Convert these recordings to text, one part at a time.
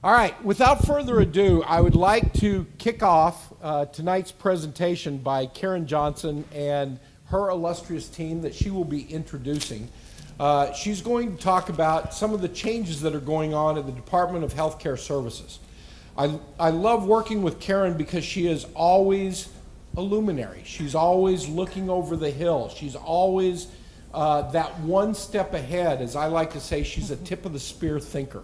All right, without further ado, I would like to kick off tonight's presentation by Karen Johnson and her illustrious team that she will be introducing. She's going to talk about some of the changes that are going on at the Department of Healthcare Services. I love working with Karen because she is always a luminary. She's always looking over the hill. She's always that one step ahead. As I like to say, she's a tip of the spear thinker.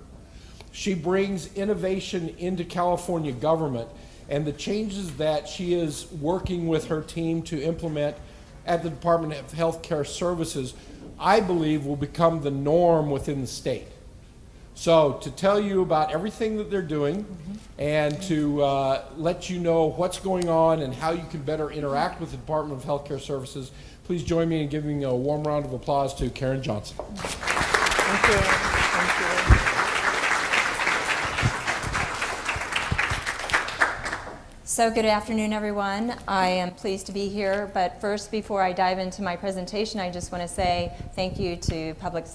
She brings innovation into California government, and the changes that she is working with her team to implement at the Department of Healthcare Services, I believe, will become the norm within the state. So to tell you about everything that they're doing and to let you know what's going on and how you can better interact with the Department of Healthcare Services, please join me in giving a warm round of applause to Karen Johnson. Thank you. Thank you. So good afternoon, everyone. I am pleased to be here, but first, before I dive into my presentation, I just want to say thank you to public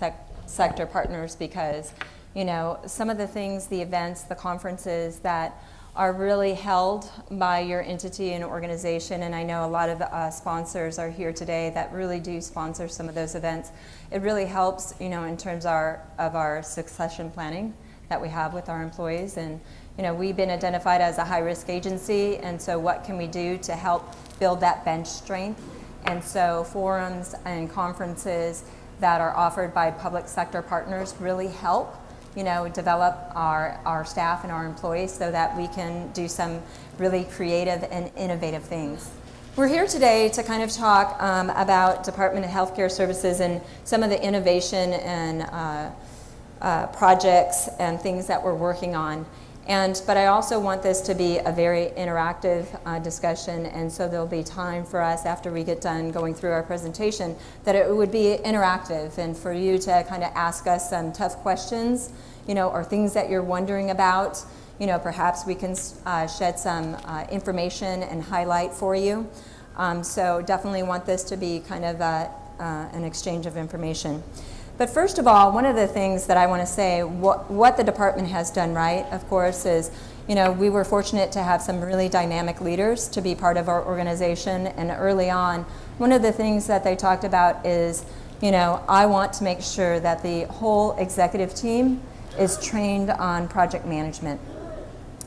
sector partners because, you know, some of the things, the events, the conferences that are really held by your entity and organization, and I know a lot of sponsors are here today that really do sponsor some of those events. It really helps, you know, in terms of our succession planning that we have with our employees. And you know, we've been identified as a high-risk agency, and so what can we do to help build that bench strength? And so forums and conferences that are offered by public sector partners really help, you know, develop our staff and our employees so that we can do some really creative and innovative things. We're here today to kind of talk about Department of Healthcare Services and some of the innovation and projects and things that we're working on. But I also want this to be a very interactive discussion, and so there'll be time for us after we get done going through our presentation that it would be interactive and for you to kind of ask us some tough questions, you know, or things that you're wondering about. You know, perhaps we can shed some information and highlight for you. So definitely want this to be kind of an exchange of information. But first of all, one of the things that I want to say, what the department has done right, of course, is, you know, we were fortunate to have some really dynamic leaders to be part of our organization. And early on, one of the things that they talked about is, you know, I want to make sure that the whole executive team is trained on project management.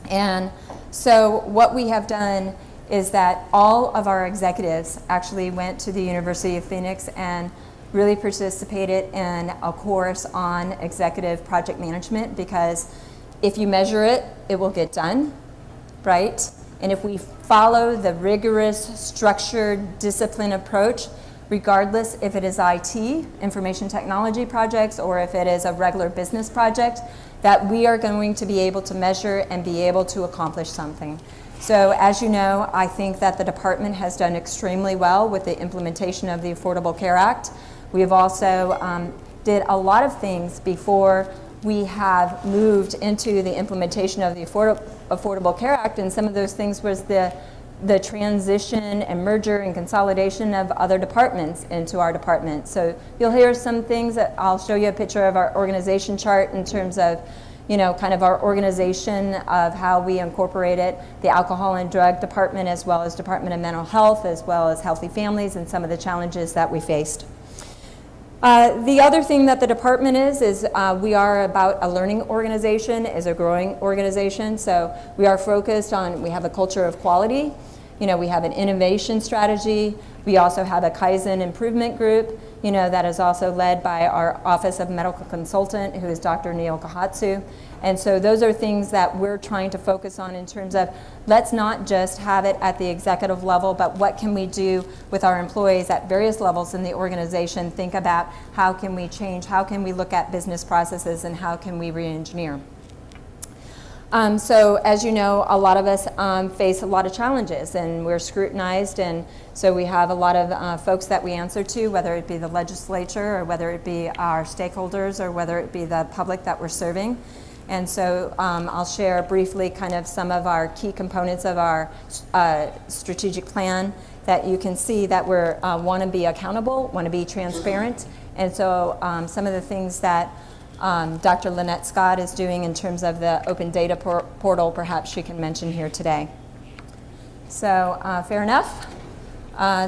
And so what we have done is that all of our executives actually went to the University of Phoenix and really participated in a course on executive project management, because if you measure it, it will get done, right? And if we follow the rigorous, structured, disciplined approach, regardless if it is IT, information technology projects, or if it is a regular business project, that we are going to be able to measure and be able to accomplish something. So as you know, I think that the department has done extremely well with the implementation of the Affordable Care Act. We have also did a lot of things before we have moved into the implementation of the Affordable Care Act, and some of those things was the transition and merger and consolidation of other departments into our department. So you'll hear some things that I'll show you a picture of our organization chart in terms of, you know, kind of our organization of how we incorporated the alcohol and drug department, as well as Department of Mental Health, as well as Healthy Families, and some of the challenges that we faced. The other thing that the department is we are about a learning organization, is a growing organization. So we are focused on, we have a culture of quality. You know, we have an innovation strategy. We also have a Kaizen improvement group, you know, that is also led by our Office of Medical Consultant, who is Dr. Neil Kahatsu. And so those are things that we're trying to focus on in terms of, let's not just have it at the executive level, but what can we do with our employees at various levels in the organization? Think about how can we change, how can we look at business processes, and how can we re-engineer? So as you know, a lot of us face a lot of challenges, and we're scrutinized, and so we have a lot of folks that we answer to, whether it be the legislature or whether it be our stakeholders or whether it be the public that we're serving. And so I'll share briefly kind of some of our key components of our strategic plan that you can see that we want to be accountable, want to be transparent. And so some of the things that Dr. Linette Scott is doing in terms of the open data portal, perhaps she can mention here today. So fair enough.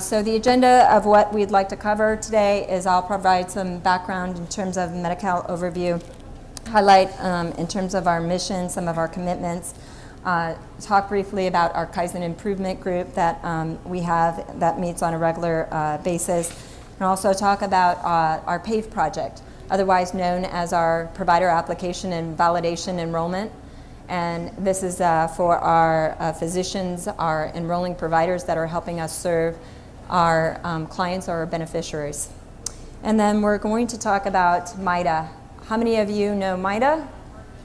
So the agenda of what we'd like to cover today is I'll provide some background in terms of Medi-Cal overview, highlight in terms of our mission, some of our commitments, talk briefly about our Kaizen Improvement Group that we have that meets on a regular basis, and also talk about our PAVE project, otherwise known as our Provider Application and Validation Enrollment. And this is for our physicians, our enrolling providers that are helping us serve our clients or our beneficiaries. And then we're going to talk about MITA. How many of you know MITA?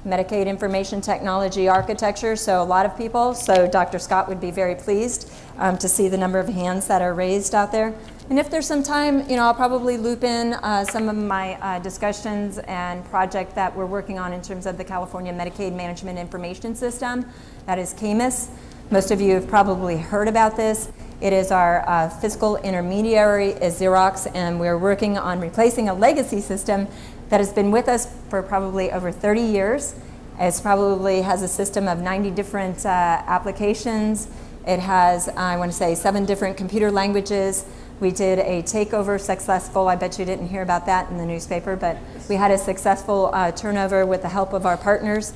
Medicaid Information Technology Architecture, so a lot of people. So Dr. Scott would be very pleased to see the number of hands that are raised out there. And if there's some time, I'll probably loop in some of my discussions and project that we're working on in terms of the California Medicaid Management Information System, that is CAMIS. Most of you have probably heard about this. It is our fiscal intermediary is Xerox, and we're working on replacing a legacy system that has been with us for probably over 30 years. It probably has a system of 90 different applications. It has, I want to say, 7 different computer languages. We did a takeover successful, I bet you didn't hear about that in the newspaper, but we had a successful turnover with the help of our partners.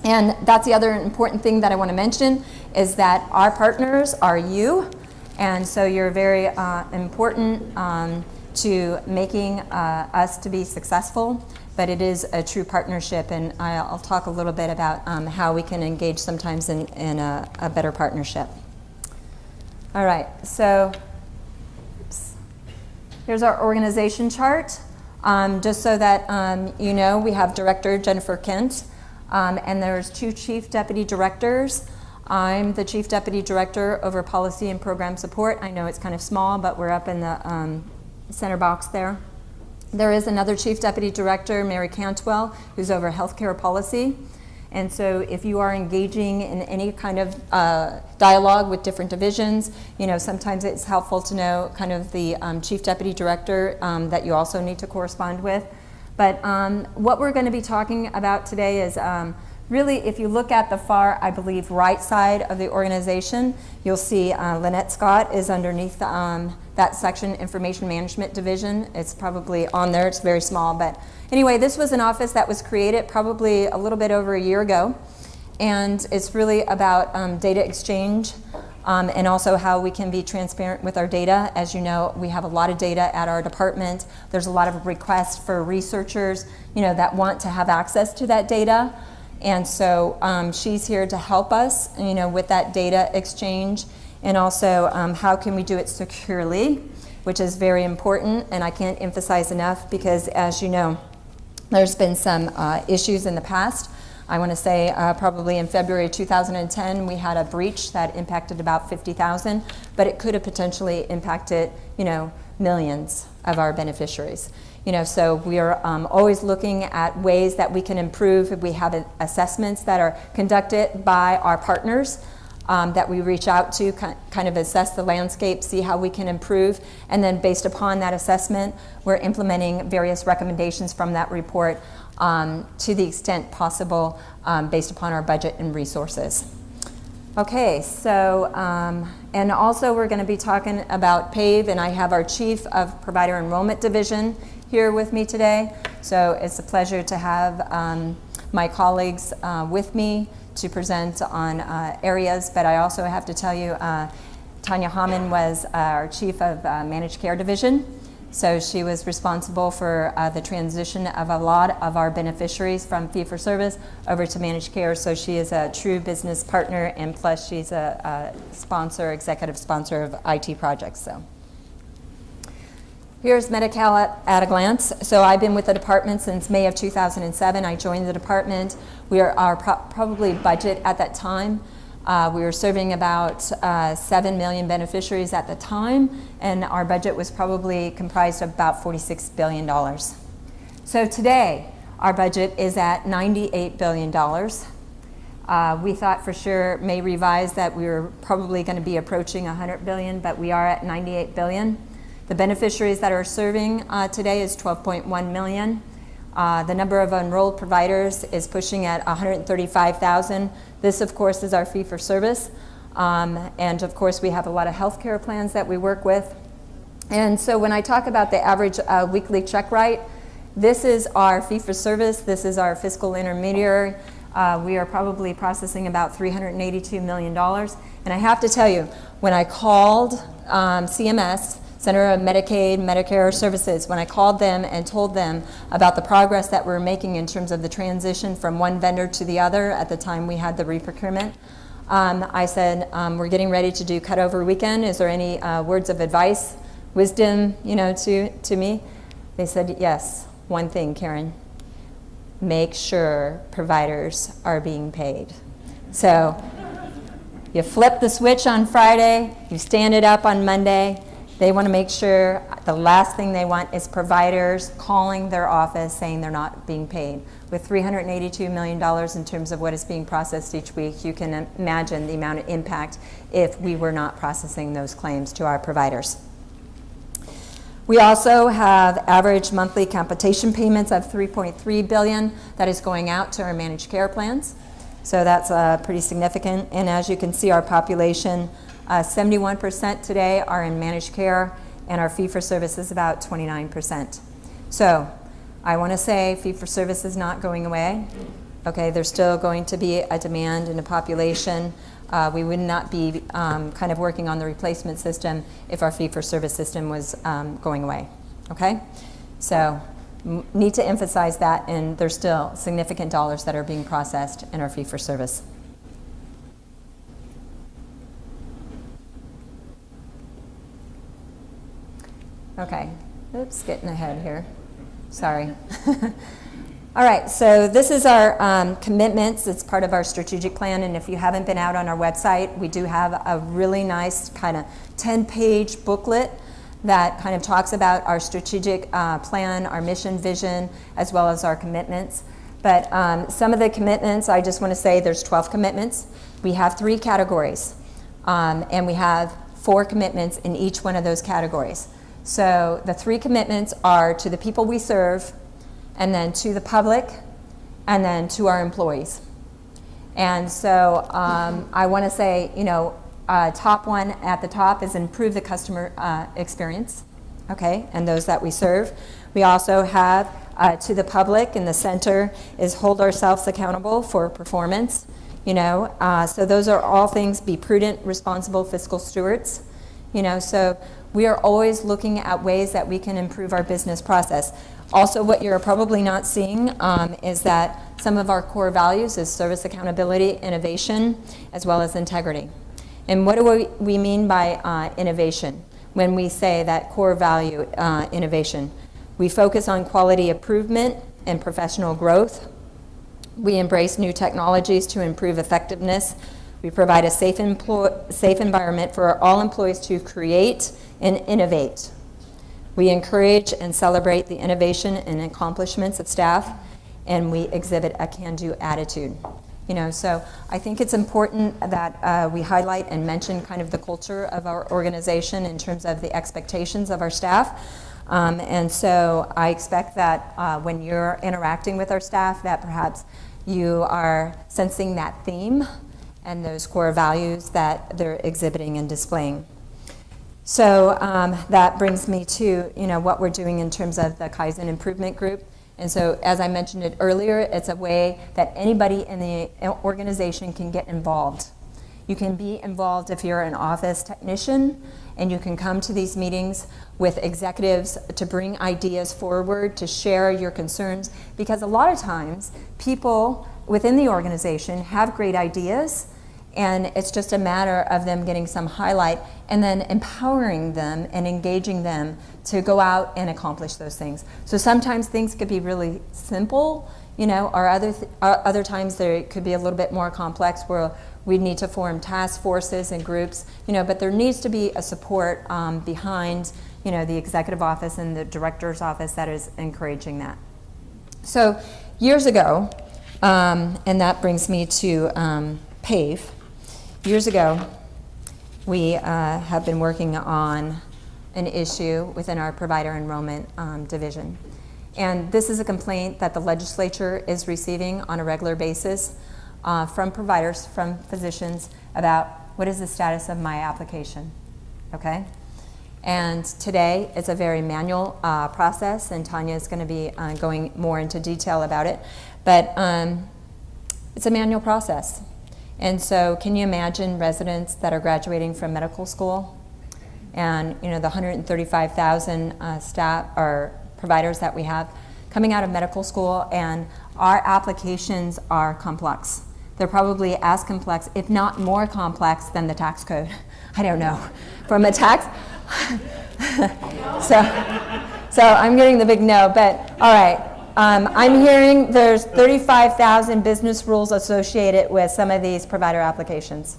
And that's the other important thing that I want to mention is that our partners are you, and so you're very important to making us to be successful, but it is a true partnership, and I'll talk a little bit about how we can engage sometimes in a better partnership. All right, so here's our organization chart. Just so that we have Director Jennifer Kent, and there's 2 Chief Deputy Directors. I'm the Chief Deputy Director over Policy and Program Support. I know it's kind of small, but we're up in the center box there. There is another Chief Deputy Director, Mary Cantwell, who's over Healthcare Policy. And so if you are engaging in any kind of dialogue with different divisions, sometimes it's helpful to know kind of the Chief Deputy Director that you also need to correspond with. But what we're going to be talking about today is really, if you look at the far, I believe, right side of the organization, you'll see Linette Scott is underneath that section, Information Management Division. It's probably on there, it's very small, but anyway, this was an office that was created probably a little bit over a year ago, and it's really about data exchange and also how we can be transparent with our data. As you know, we have a lot of data at our department. There's a lot of requests for researchers, that want to have access to that data. And so she's here to help us, with that data exchange, and also how can we do it securely, which is very important, and I can't emphasize enough because, as you know, there's been some issues in the past. I want to say probably in February 2010, we had a breach that impacted about 50,000, but it could have potentially impacted, millions of our beneficiaries. So we are always looking at ways that we can improve. We have assessments that are conducted by our partners that we reach out to, kind of assess the landscape, see how we can improve, and then based upon that assessment, we're implementing various recommendations from that report to the extent possible based upon our budget and resources. Okay, so, and also we're going to be talking about PAVE, and I have our Chief of Provider Enrollment Division here with me today. So it's a pleasure to have my colleagues with me to present on areas, but I also have to tell you, Tanya Homman was our Chief of Managed Care Division. So she was responsible for the transition of a lot of our beneficiaries from fee-for-service over to managed care. So she is a true business partner, and plus she's a sponsor, executive sponsor of IT projects. So here's Medi-Cal at a glance. So I've been with the department since May of 2007. I joined the department. We are our probably budget at that time. We were serving about 7 million beneficiaries at the time, and our budget was probably comprised of about $46 billion. So today, our budget is at $98 billion. We thought for sure, may revise, that we were probably going to be approaching 100 billion, but we are at 98 billion. The beneficiaries that are serving today is 12.1 million. The number of enrolled providers is pushing at 135,000. This, of course, is our fee-for-service. And, of course, we have a lot of healthcare plans that we work with. And so when I talk about the average weekly check write, this is our fee-for-service. This is our fiscal intermediary. We are probably processing about $382 million. And I have to tell you, when I called CMS, Center of Medicaid, Medicare Services, when I called them and told them about the progress that we're making in terms of the transition from one vendor to the other at the time we had the re-procurement, I said, we're getting ready to do cutover weekend. Is there any words of advice, wisdom, to me? They said, yes, one thing, Karen. Make sure providers are being paid. So you flip the switch on Friday, you stand it up on Monday. They want to make sure the last thing they want is providers calling their office saying they're not being paid. With $382 million in terms of what is being processed each week, you can imagine the amount of impact if we were not processing those claims to our providers. We also have average monthly capitation payments of $3.3 billion that is going out to our managed care plans. So that's pretty significant. And as you can see, our population, 71% today are in managed care, and our fee-for-service is about 29%. So I want to say fee-for-service is not going away. Okay, there's still going to be a demand in the population. We would not be kind of working on the replacement system if our fee-for-service system was going away. Okay, so need to emphasize that, and there's still significant dollars that are being processed in our fee-for-service. Okay, oops, getting ahead here. Sorry. All right, so this is our commitments. It's part of our strategic plan, and if you haven't been out on our website, we do have a really nice kind of 10-page booklet that kind of talks about our strategic plan, our mission, vision, as well as our commitments. But some of the commitments, I just want to say there's 12 commitments. We have 3 categories, and we have 4 commitments in each one of those categories. So the 3 commitments are to the people we serve, and then to the public, and then to our employees. And so I want to say, top one at the top is improve the customer experience, okay, and those that we serve. We also have to the public in the center is hold ourselves accountable for performance, so those are all things, be prudent, responsible fiscal stewards, so we are always looking at ways that we can improve our business process. Also, what you're probably not seeing is that some of our core values is service accountability, innovation, as well as integrity. And what do we mean by innovation when we say that core value innovation? We focus on quality improvement and professional growth. We embrace new technologies to improve effectiveness. We provide a safe environment for all employees to create and innovate. We encourage and celebrate the innovation and accomplishments of staff, and we exhibit a can-do attitude. So I think it's important that we highlight and mention kind of the culture of our organization in terms of the expectations of our staff. And so I expect that when you're interacting with our staff, that perhaps you are sensing that theme and those core values that they're exhibiting and displaying. So that brings me to what we're doing in terms of the Kaizen Improvement Group. And so as I mentioned it earlier, it's a way that anybody in the organization can get involved. You can be involved if you're an office technician, and you can come to these meetings with executives to bring ideas forward, to share your concerns, because a lot of times people within the organization have great ideas, and it's just a matter of them getting some highlight and then empowering them and engaging them to go out and accomplish those things. So sometimes things could be really simple, or other times they could be a little bit more complex where we need to form task forces and groups, but there needs to be a support behind, the executive office and the director's office that is encouraging that. So years ago, and that brings me to PAVE. Years ago, we have been working on an issue within our provider enrollment division. And this is a complaint that the legislature is receiving on a regular basis from providers, from physicians, about what is the status of my application, okay? And today, it's a very manual process, and Tanya is going to be going more into detail about it. But it's a manual process. And so can you imagine residents that are graduating from medical school and the 135,000 staff or providers that we have coming out of medical school, and our applications are complex. They're probably as complex, if not more complex, than the tax code. I don't know. From a tax, so I'm getting the big no, but all right. I'm hearing there's 35,000 business rules associated with some of these provider applications,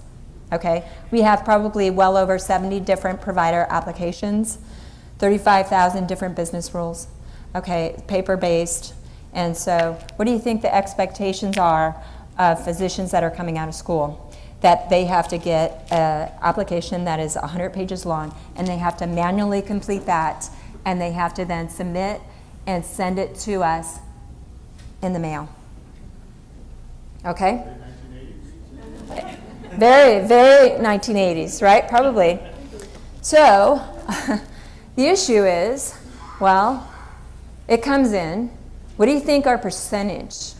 okay? We have probably well over 70 different provider applications, 35,000 different business rules, okay, paper-based. And so what do you think the expectations are of physicians that are coming out of school? That they have to get an application that is 100 pages long, and they have to manually complete that, and they have to then submit and send it to us in the mail. Okay? Very, very 1980s, right? Probably. So the issue is, well, it comes in. What do you think our percentage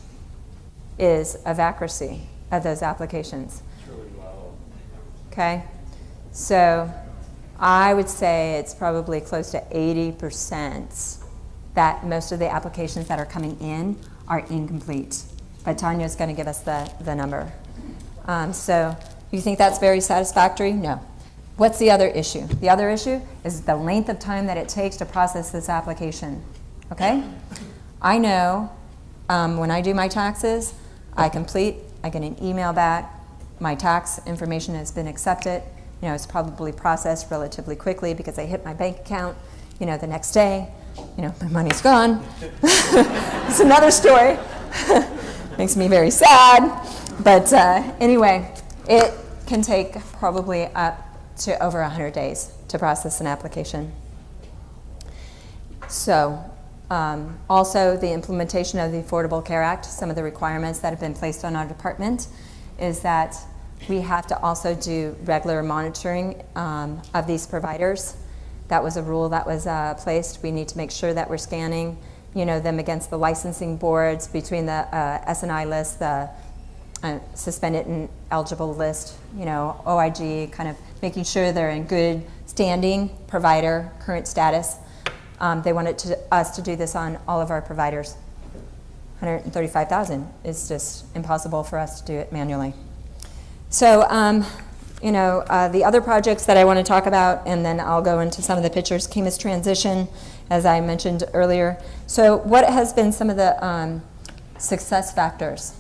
is of accuracy of those applications? It's really low. Okay? So I would say it's probably close to 80% that most of the applications that are coming in are incomplete. But Tanya's going to give us the number. So you think that's very satisfactory? No. What's the other issue? The other issue is the length of time that it takes to process this application. Okay? I know when I do my taxes, I get an email back, my tax information has been accepted. It's probably processed relatively quickly because I hit my bank account, the next day. My money's gone. It's another story. Makes me very sad. But anyway, it can take probably up to over 100 days to process an application. So also the implementation of the Affordable Care Act, some of the requirements that have been placed on our department is that we have to also do regular monitoring of these providers. That was a rule that was placed. We need to make sure that we're scanning, them against the licensing boards between the S&I list, the suspended and eligible list, OIG, kind of making sure they're in good standing provider, current status. They wanted us to do this on all of our providers. 135,000 is just impossible for us to do it manually. So, the other projects that I want to talk about, and then I'll go into some of the pictures, Chemist transition, as I mentioned earlier. So what has been some of the success factors,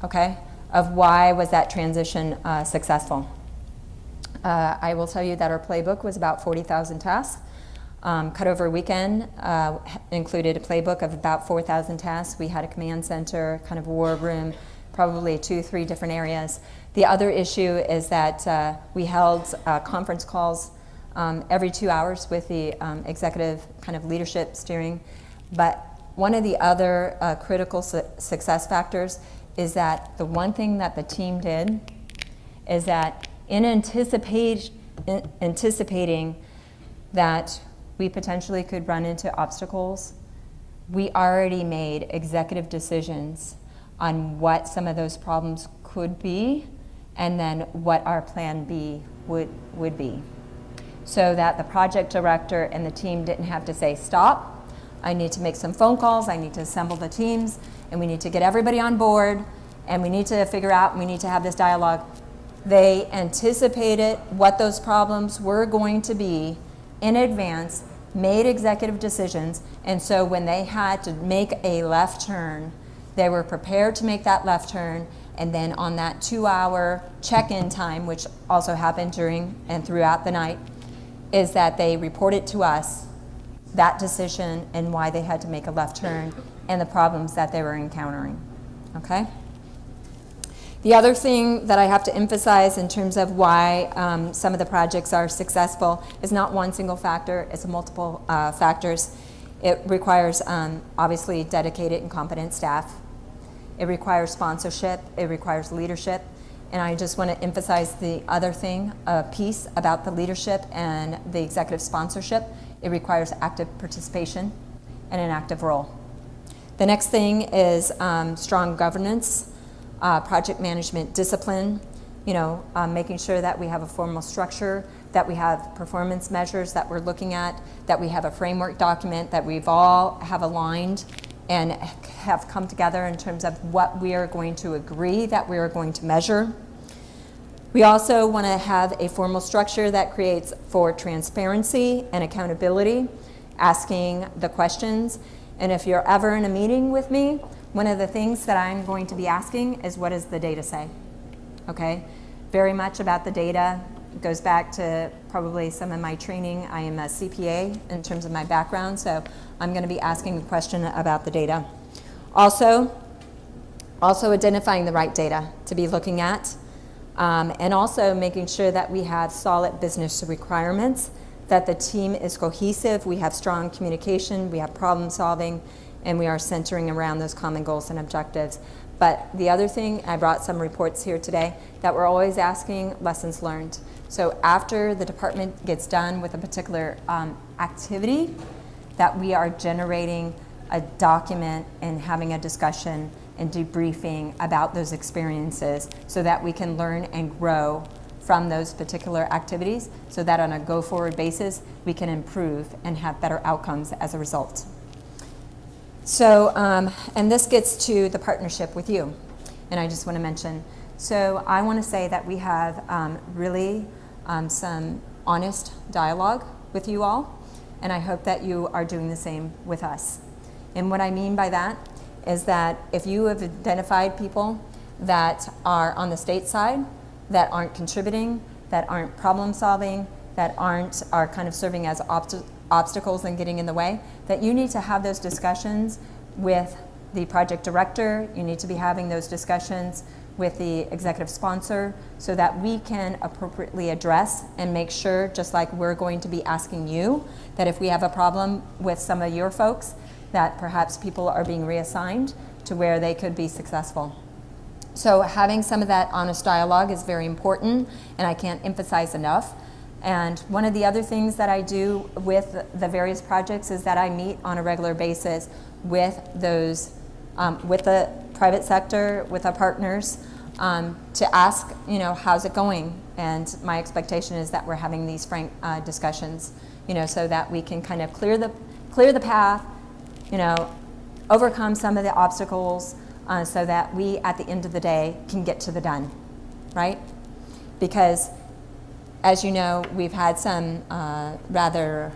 okay, of why was that transition successful? I will tell you that our playbook was about 40,000 tasks. Cutover weekend included a playbook of about 4,000 tasks. We had a command center, kind of a war room, probably 2-3 different areas. The other issue is that we held conference calls every 2 hours with the executive kind of leadership steering. But one of the other critical success factors is that the one thing that the team did is that in anticipating that we potentially could run into obstacles, we already made executive decisions on what some of those problems could be, and then what our plan B would be. So that the project director and the team didn't have to say, stop, I need to make some phone calls, I need to assemble the teams, and we need to get everybody on board, and we need to figure out, we need to have this dialogue. They anticipated what those problems were going to be in advance, made executive decisions, and so when they had to make a left turn, they were prepared to make that left turn, and then on that 2-hour check-in time, which also happened during and throughout the night, is that they reported to us that decision and why they had to make a left turn and the problems that they were encountering, okay? The other thing that I have to emphasize in terms of why some of the projects are successful is not one single factor, it's multiple factors, It requires obviously dedicated and competent staff. It requires sponsorship. It requires leadership. And I just want to emphasize the other thing, piece about the leadership and the executive sponsorship. It requires active participation and an active role. The next thing is strong governance, project management discipline, making sure that we have a formal structure, that we have performance measures that we're looking at, that we have a framework document that we've all have aligned and have come together in terms of what we are going to agree that we are going to measure. We also want to have a formal structure that creates for transparency and accountability, asking the questions. And if you're ever in a meeting with me, one of the things that I'm going to be asking is, what does the data say? Okay? Very much about the data. It goes back to probably some of my training. I am a CPA in terms of my background, so I'm going to be asking a question about the data. Also identifying the right data to be looking at, and also making sure that we have solid business requirements, that the team is cohesive, we have strong communication, we have problem solving, and we are centering around those common goals and objectives. But the other thing, I brought some reports here today, that we're always asking lessons learned. So after the department gets done with a particular activity, that we are generating a document and having a discussion and debriefing about those experiences so that we can learn and grow from those particular activities, so that on a go-forward basis, we can improve and have better outcomes as a result. So, and this gets to the partnership with you, and I just want to mention. So I want to say that we have really some honest dialogue with you all, and I hope that you are doing the same with us. And what I mean by that is that if you have identified people that are on the state side, that aren't contributing, that aren't problem solving, that are kind of serving as obstacles and getting in the way, that you need to have those discussions with the project director. You need to be having those discussions with the executive sponsor so that we can appropriately address and make sure, just like we're going to be asking you, that if we have a problem with some of your folks, that perhaps people are being reassigned to where they could be successful. So having some of that honest dialogue is very important, and I can't emphasize enough. And one of the other things that I do with the various projects is that I meet on a regular basis with those, with the private sector, with our partners, to ask, how's it going? And my expectation is that we're having these frank discussions, so that we can kind of clear the path, overcome some of the obstacles, so that we, at the end of the day, can get to the done, right? Because, as you know, we've had some rather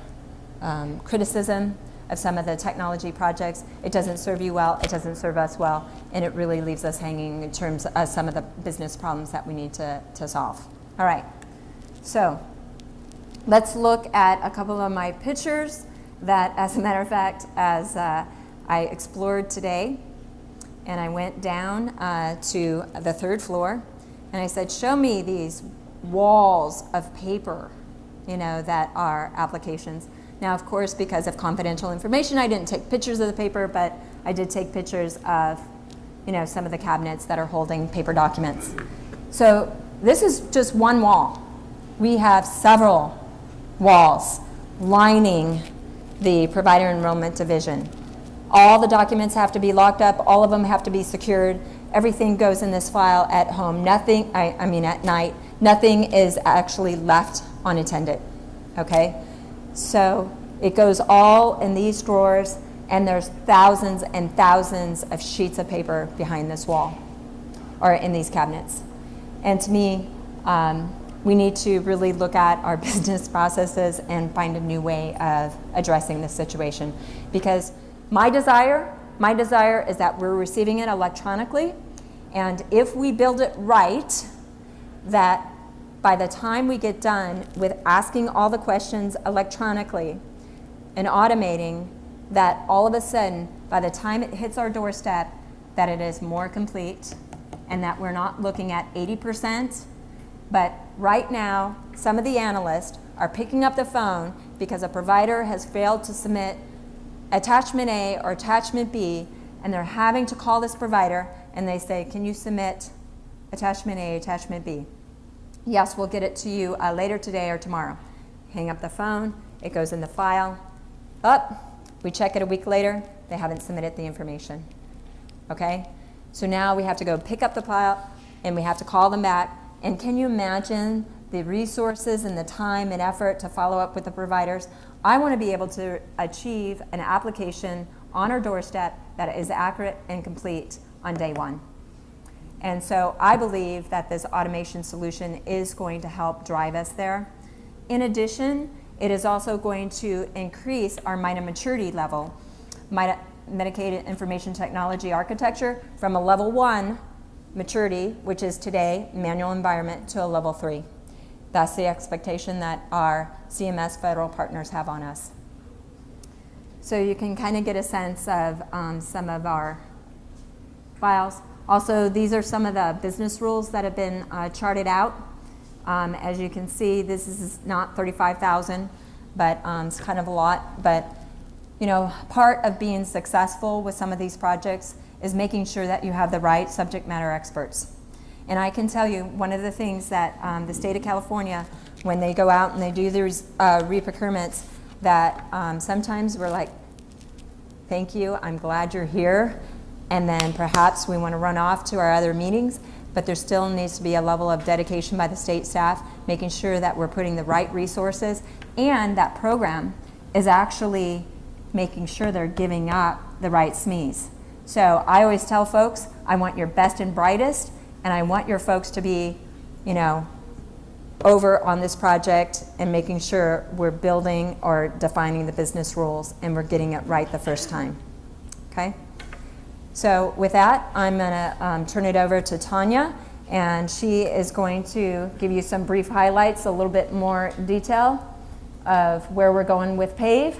criticism of some of the technology projects. It doesn't serve you well, it doesn't serve us well, and it really leaves us hanging in terms of some of the business problems that we need to solve. All right, so let's look at a couple of my pictures that, as a matter of fact, as I explored today, and I went down to the third floor, and I said, show me these walls of paper, that are applications. Now, of course, because of confidential information, I didn't take pictures of the paper, but I did take pictures of, some of the cabinets that are holding paper documents. So this is just one wall. We have several walls lining the provider enrollment division. All the documents have to be locked up. All of them have to be secured. Everything goes in this file at home. Nothing, I mean at night, nothing is actually left unattended, okay? So it goes all in these drawers, and there's thousands and thousands of sheets of paper behind this wall, or in these cabinets. And to me, we need to really look at our business processes and find a new way of addressing this situation. Because my desire is that we're receiving it electronically, and if we build it right, that by the time we get done with asking all the questions electronically and automating, that all of a sudden, by the time it hits our doorstep, that it is more complete, and that we're not looking at 80%, but right now, some of the analysts are picking up the phone because a provider has failed to submit attachment A or attachment B, and they're having to call this provider, and they say, can you submit attachment A, attachment B? Yes, we'll get it to you later today or tomorrow. Hang up the phone, it goes in the file. We check it a week later, they haven't submitted the information. Okay? So now we have to go pick up the file, and we have to call them back. And can you imagine the resources and the time and effort to follow up with the providers? I want to be able to achieve an application on our doorstep that is accurate and complete on day one. And so I believe that this automation solution is going to help drive us there. In addition, it is also going to increase our MITA maturity level, Medicaid Information Technology Architecture, from a level 1 maturity, which is today manual environment, to a level 3. That's the expectation that our CMS federal partners have on us. So you can kind of get a sense of some of our files. Also, these are some of the business rules that have been charted out. As you can see, this is not 35,000, but it's kind of a lot. But you know, part of being successful with some of these projects is making sure that you have the right subject matter experts. And I can tell you, one of the things that the state of California, when they go out and they do these re-procurements, that sometimes we're like, thank you, I'm glad you're here. And then perhaps we want to run off to our other meetings, but there still needs to be a level of dedication by the state staff, making sure that we're putting the right resources, and that program is actually making sure they're giving up the right SMEs. So I always tell folks, I want your best and brightest, and I want your folks to be, you know, over on this project and making sure we're building or defining the business rules and we're getting it right the first time. Okay? So with that, I'm going to turn it over to Tanya, and she is going to give you some brief highlights, a little bit more detail of where we're going with PAVE.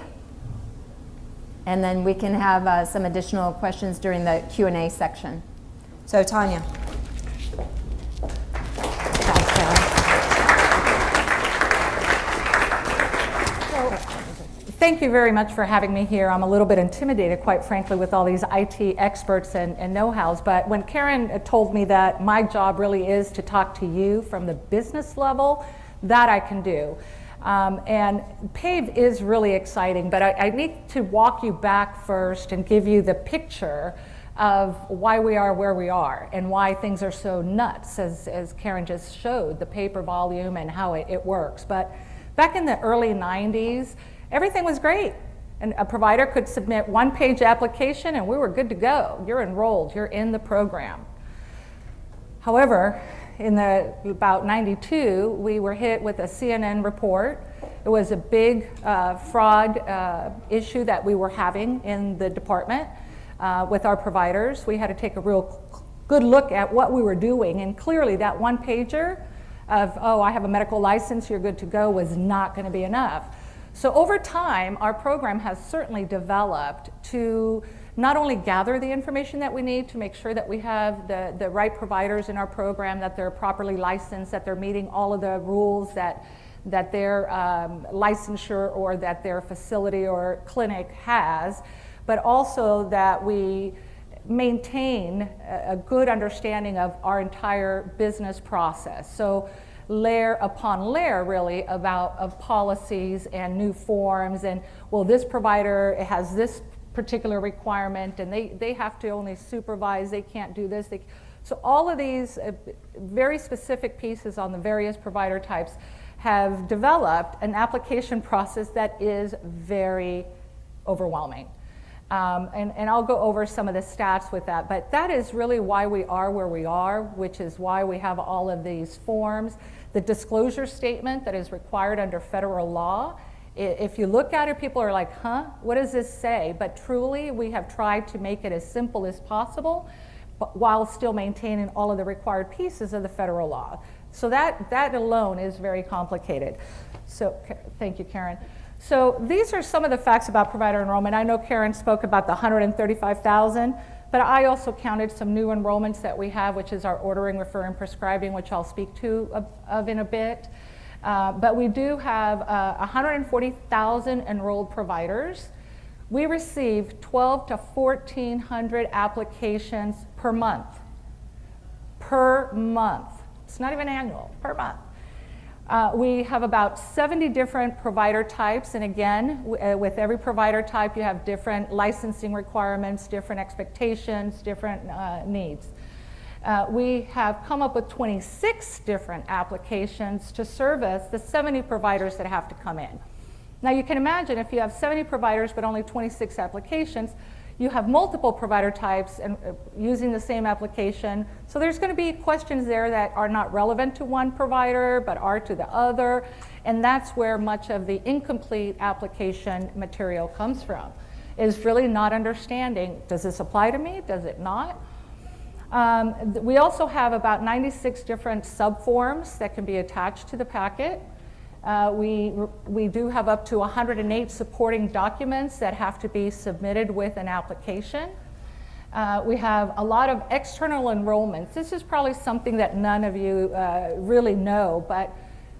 And then we can have some additional questions during the Q&A section. So Tanya. Thank you very much for having me here. I'm a little bit intimidated, quite frankly, with all these IT experts and know-hows. But when Karen told me that my job really is to talk to you from the business level, that I can do. And PAVE is really exciting, but I need to walk you back first and give you the picture of why we are where we are and why things are so nuts, as Karen just showed, the paper volume and how it works. But back in the early 90s, everything was great. And a provider could submit one-page application and we were good to go. You're enrolled, you're in the program. However, in about 92, we were hit with a CNN report. It was a big fraud issue that we were having in the department with our providers. We had to take a real good look at what we were doing, and clearly that one pager of, oh, I have a medical license, you're good to go, was not going to be enough. So over time, our program has certainly developed to not only gather the information that we need to make sure that we have the right providers in our program, that they're properly licensed, that they're meeting all of the rules that their licensure or that their facility or clinic has, but also that we maintain a good understanding of our entire business process. So layer upon layer, really, of policies and new forms, and well, this provider has this particular requirement and they have to only supervise, they can't do this. So all of these very specific pieces on the various provider types have developed an application process that is very overwhelming. And I'll go over some of the stats with that, but that is really why we are where we are, which is why we have all of these forms. The disclosure statement that is required under federal law, if you look at it, people are like, huh, what does this say? But truly, we have tried to make it as simple as possible, but while still maintaining all of the required pieces of the federal law. So that alone is very complicated. So thank you, Karen. So these are some of the facts about provider enrollment. I know Karen spoke about the 135,000, but I also counted some new enrollments that we have, which is our ordering, referring, prescribing, which I'll speak to in a bit. But we do have 140,000 enrolled providers. We receive 12 to 1,400 applications per month. Per month. It's not even annual, per month. We have about 70 different provider types, and again, with every provider type, you have different licensing requirements, different expectations, different needs. We have come up with 26 different applications to service the 70 providers that have to come in. Now you can imagine if you have 70 providers but only 26 applications, you have multiple provider types and using the same application. So there's going to be questions there that are not relevant to one provider but are to the other. And that's where much of the incomplete application material comes from, is really not understanding, does this apply to me? Does it not? We also have about 96 different subforms that can be attached to the packet. We do have up to 108 supporting documents that have to be submitted with an application. We have a lot of external enrollments. This is probably something that none of you really know, but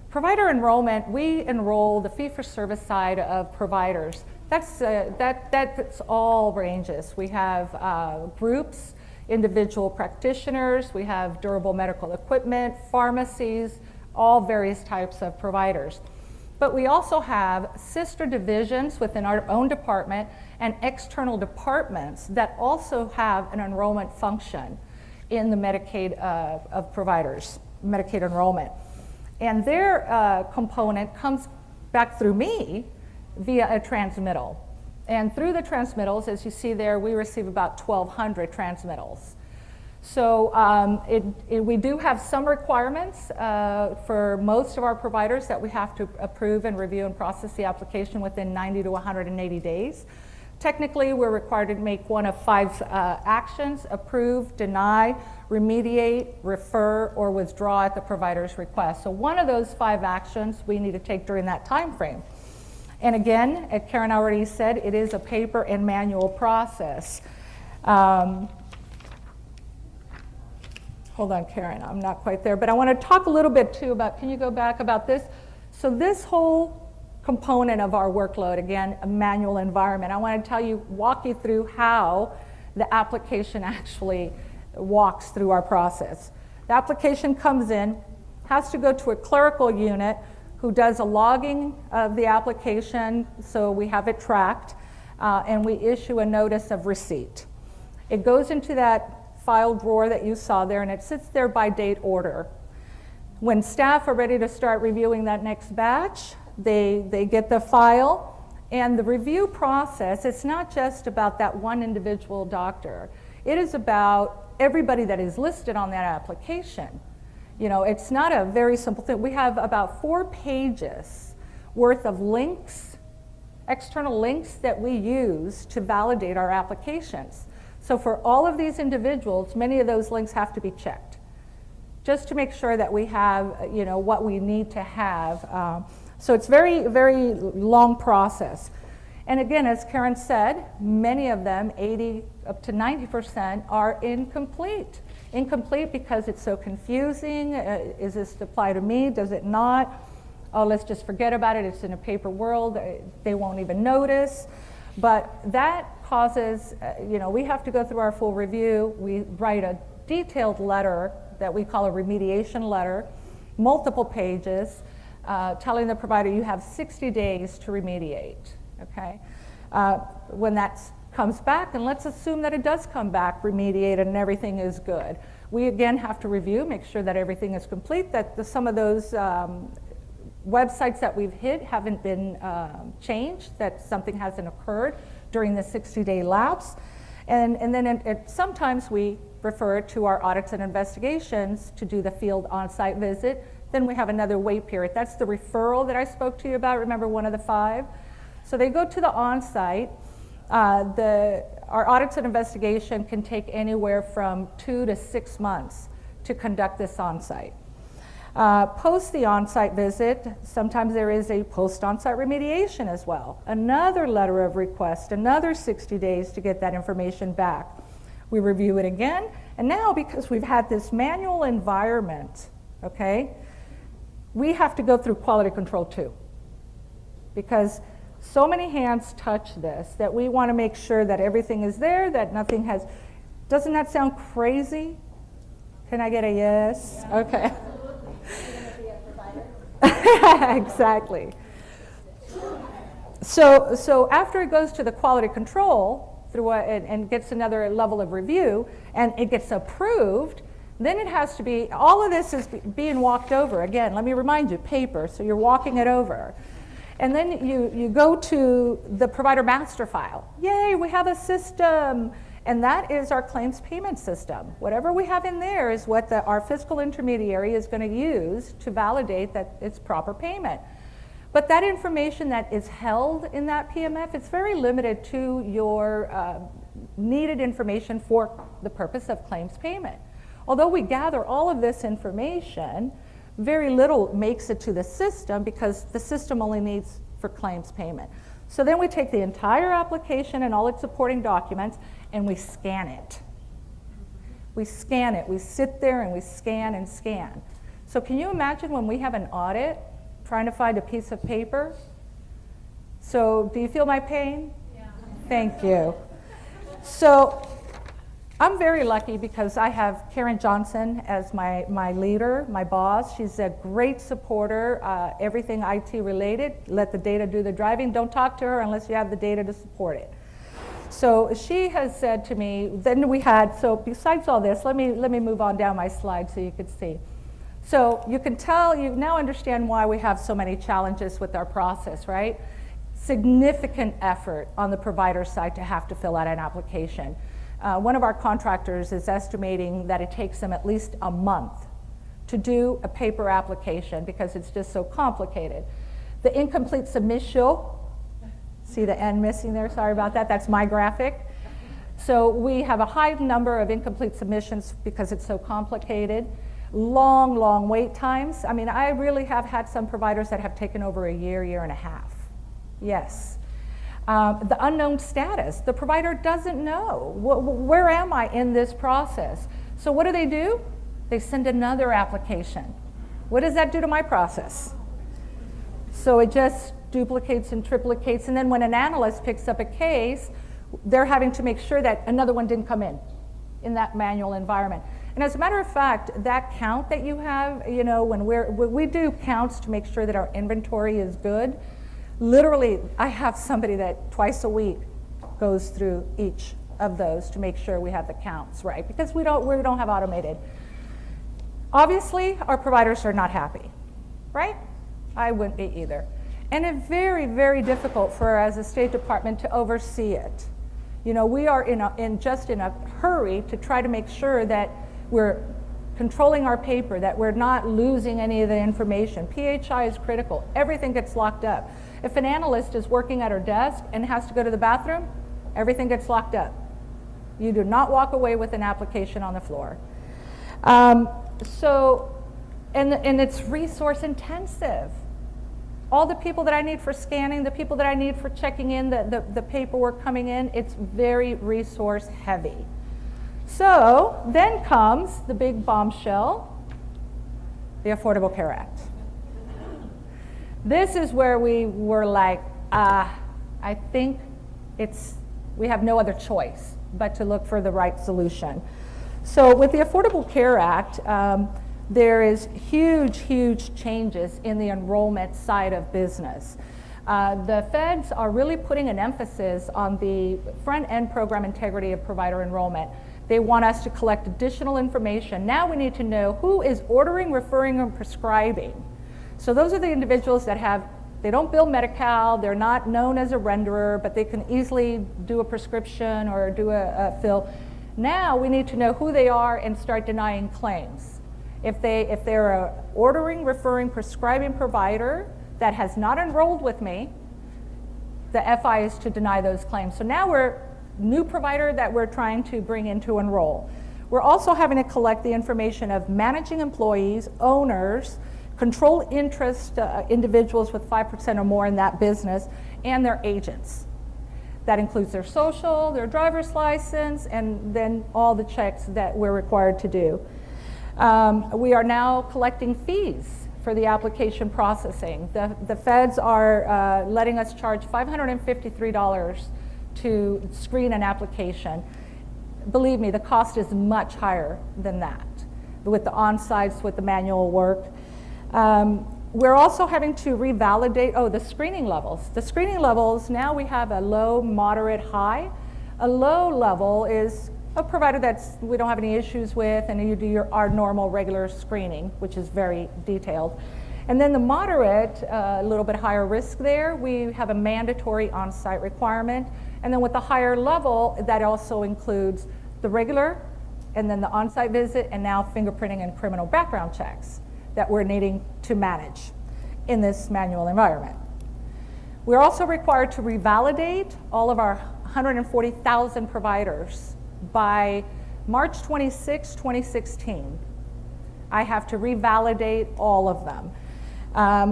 provider enrollment, we enroll the fee-for-service side of providers. That's all ranges. We have groups, individual practitioners, we have durable medical equipment, pharmacies, all various types of providers. But we also have sister divisions within our own department and external departments that also have an enrollment function in the Medicaid of providers, Medicaid enrollment. And their component comes back through me via a transmittal. And through the transmittals, as you see there, we receive about 1,200 transmittals. So we do have some requirements for most of our providers that we have to approve and review and process the application within 90 to 180 days. Technically, we're required to make one of 5 actions: approve, deny, remediate, refer, or withdraw at the provider's request. So one of those 5 actions we need to take during that time frame. And again, as Karen already said, it is a paper and manual process. Hold on, Karen, I'm not quite there, but I want to talk a little bit too about, can you go back about this? So this whole component of our workload, again, a manual environment, I want to walk you through how the application actually walks through our process. The application comes in, has to go to a clerical unit who does a logging of the application so we have it tracked, and we issue a notice of receipt. It goes into that file drawer that you saw there, and it sits there by date order. When staff are ready to start reviewing that next batch, they get the file, and the review process, it's not just about that one individual doctor. It is about everybody that is listed on that application. You know, it's not a very simple thing. We have about 4 pages worth of links, external links that we use to validate our applications. So for all of these individuals, many of those links have to be checked, just to make sure that we have, you know, what we need to have. So it's very, very long process. And again, as Karen said, many of them, 80 up to 90%, are incomplete. Incomplete because it's so confusing. Is this apply to me? Does it not? Oh, let's just forget about it. It's in a paper world. They won't even notice. But that causes, you know, we have to go through our full review. We write a detailed letter that we call a remediation letter, multiple pages, telling the provider you have 60 days to remediate, okay? When that comes back, and let's assume that it does come back remediated and everything is good. We again have to review, make sure that everything is complete, that some of those websites that we've hit haven't been changed, that something hasn't occurred during the 60-day lapse. And then sometimes we refer it to our audits and investigations to do the field on-site visit. Then we have another wait period. That's the referral that I spoke to you about, remember, one of the 5? So they go to the on-site. Our audits and investigation can take anywhere from 2 to 6 months to conduct this on-site. Post the on-site visit, sometimes there is a post-on-site remediation as well. Another letter of request, another 60 days to get that information back. We review it again, and now because we've had this manual environment, okay, we have to go through quality control too. Because So many hands touch this that we want to make sure that everything is there, that nothing has, doesn't that sound crazy? Can I get a yes? Yeah. Okay. Exactly. So after it goes to the quality control through and gets another level of review and it gets approved, then it has to be, all of this is being walked over. Again, let me remind you, paper, so you're walking it over. And then you go to the provider master file. Yay, we have a system. And that is our claims payment system. Whatever we have in there is what our fiscal intermediary is going to use to validate that it's proper payment. But that information that is held in that PMF, it's very limited to your needed information for the purpose of claims payment. Although we gather all of this information, very little makes it to the system because the system only needs for claims payment. So then we take the entire application and all its supporting documents and we scan it. We scan it. We sit there and we scan and scan. So can you imagine when we have an audit trying to find a piece of paper? So do you feel my pain? Yeah. Thank you. So I'm very lucky because I have Karen Johnson as my leader, my boss. She's a great supporter, everything IT related. Let the data do the driving. Don't talk to her unless you have the data to support it. So she has said to me, then we had, so besides all this, let me move on down my slide so you could see. So you can tell, you now understand why we have so many challenges with our process, right? Significant effort on the provider side to have to fill out an application. One of our contractors is estimating that it takes them at least a month to do a paper application because it's just so complicated. The incomplete submission, see the N missing there, sorry about that, that's my graphic. So we have a high number of incomplete submissions because it's so complicated. Long wait times. I mean, I really have had some providers that have taken over a year and a half. Yes. The unknown status. The provider doesn't know. Where am I in this process? So what do? They send another application. What does that do to my process? So it just duplicates and triplicates, and then when an analyst picks up a case, they're having to make sure that another one didn't come in that manual environment. And as a matter of fact, that count that you have, you know, when we do counts to make sure that our inventory is good, literally, I have somebody that twice a week goes through each of those to make sure we have the counts right, because we don't have automated. Obviously, our providers are not happy, right? I wouldn't be either. And it's very, very difficult for as a State Department to oversee it. You know, we are in a hurry to try to make sure that we're controlling our paper, that we're not losing any of the information. PHI is critical. Everything gets locked up. If an analyst is working at her desk and has to go to the bathroom, everything gets locked up. You do not walk away with an application on the floor. And it's resource intensive. All the people that I need for scanning, the people that I need for checking in the paperwork coming in, it's very resource heavy. So then comes the big bombshell, the Affordable Care Act. This is where we were like, I think we have no other choice but to look for the right solution. So with the Affordable Care Act, there is huge changes in the enrollment side of business. The feds are really putting an emphasis on the front-end program integrity of provider enrollment. They want us to collect additional information. Now we need to know who is ordering, referring, and prescribing. So those are the individuals that they don't bill Medi-Cal, they're not known as a renderer, but they can easily do a prescription or do a fill. Now we need to know who they are and start denying claims. If they're a ordering, referring, prescribing provider that has not enrolled with me, the FI is to deny those claims. So now we're new provider that we're trying to bring in to enroll. We're also having to collect the information of managing employees, owners, control interest individuals with 5% or more in that business, and their agents. That includes their social, their driver's license, and then all the checks that we're required to do. We are now collecting fees for the application processing. The feds are letting us charge $553 to screen an application. Believe me, the cost is much higher than that with the on-sites, with the manual work. We're also having to revalidate, the screening levels. The screening levels, now we have a low, moderate, high. A low level is a provider we don't have any issues with, and you do our normal regular screening, which is very detailed. And then the moderate, a little bit higher risk there, we have a mandatory on-site requirement. And then with the higher level, that also includes the regular, and then the on-site visit, and now fingerprinting and criminal background checks that we're needing to manage in this manual environment. We're also required to revalidate all of our 140,000 providers by March 26, 2016. I have to revalidate all of them.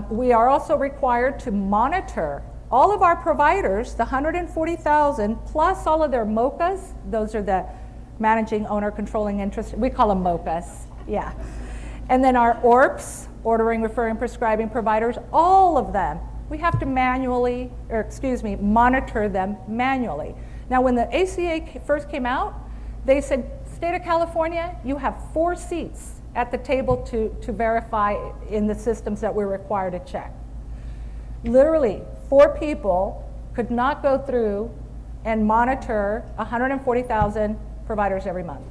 We are also required to monitor all of our providers, the 140,000, plus all of their MOCAs. Those are the managing owner controlling interest. We call them MOCAs, yeah. And then our ORPs, ordering, referring, prescribing providers, all of them, we have to monitor them manually. Now, when the ACA first came out, they said, state of California, you have 4 seats at the table to verify in the systems that we're required to check. Literally, 4 people could not go through and monitor 140,000 providers every month.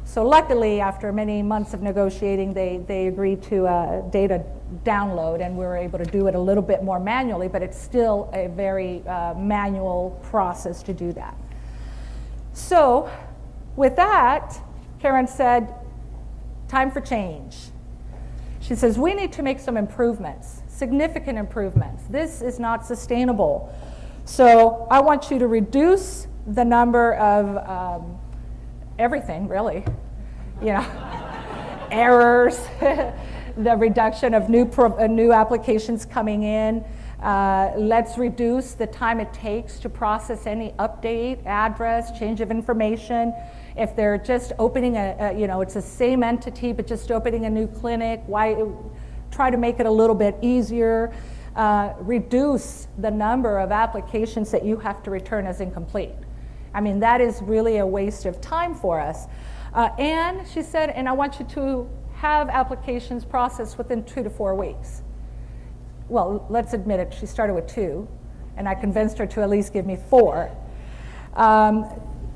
So luckily, after many months of negotiating, they agreed to a data download, and we were able to do it a little bit more manually, but it's still a very manual process to do that. So with that, Karen said, time for change. She says, we need to make some improvements, significant improvements. This is not sustainable. So I want you to reduce the number of everything, really, errors, the reduction of new applications coming in. Let's reduce the time it takes to process any update, address, change of information. If they're just opening it's the same entity, but just opening a new clinic, try to make it a little bit easier. Reduce the number of applications that you have to return as incomplete. I mean, that is really a waste of time for us. And she said, and I want you to have applications processed within 2 to 4 weeks. Well, let's admit it, she started with 2, and I convinced her to at least give me 4.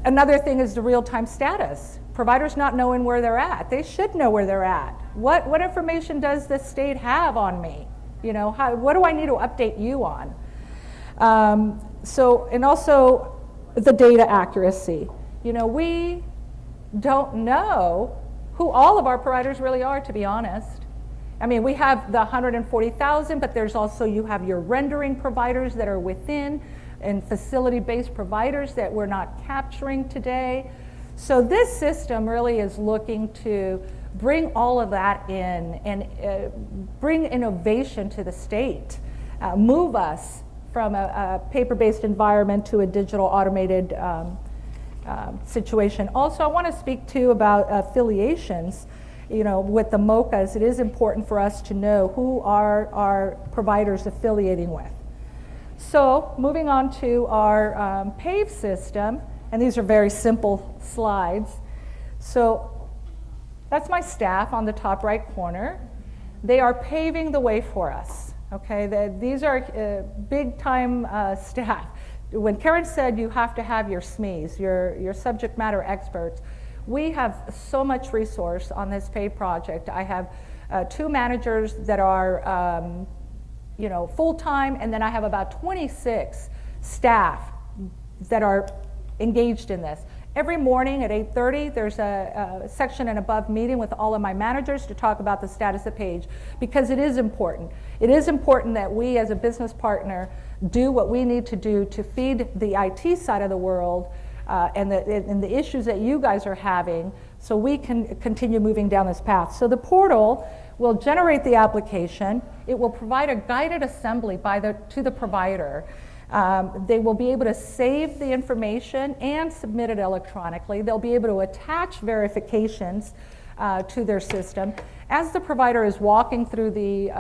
Another thing is the real-time status. Providers not knowing where they're at. They should know where they're at. What information does the state have on me? What do I need to update you on? And also the data accuracy. We don't know who all of our providers really are, to be honest. I mean, we have the 140,000, but there's also, you have your rendering providers that are within, and facility-based providers that we're not capturing today. So this system really is looking to bring all of that in and bring innovation to the state, move us from a paper-based environment to a digital automated situation. Also, I want to speak too about affiliations. With the MOCAs, it is important for us to know who are our providers affiliating with. So moving on to our PAVE system, and these are very simple slides. So that's my staff on the top right corner. They are paving the way for us. Okay, these are big time staff. When Karen said you have to have your SMEs, your subject matter experts, we have so much resource on this PAVE project. I have 2 managers that are full-time, and then I have about 26 staff that are engaged in this. Every morning at 8:30, there's a section and above meeting with all of my managers to talk about the status of PAVE, because it is important. It is important that we as a business partner do what we need to do to feed the IT side of the world and the issues that you guys are having, so we can continue moving down this path. So the portal will generate the application. It will provide a guided assembly to the provider. They will be able to save the information and submit it electronically. They'll be able to attach verifications to their system. As the provider is walking through the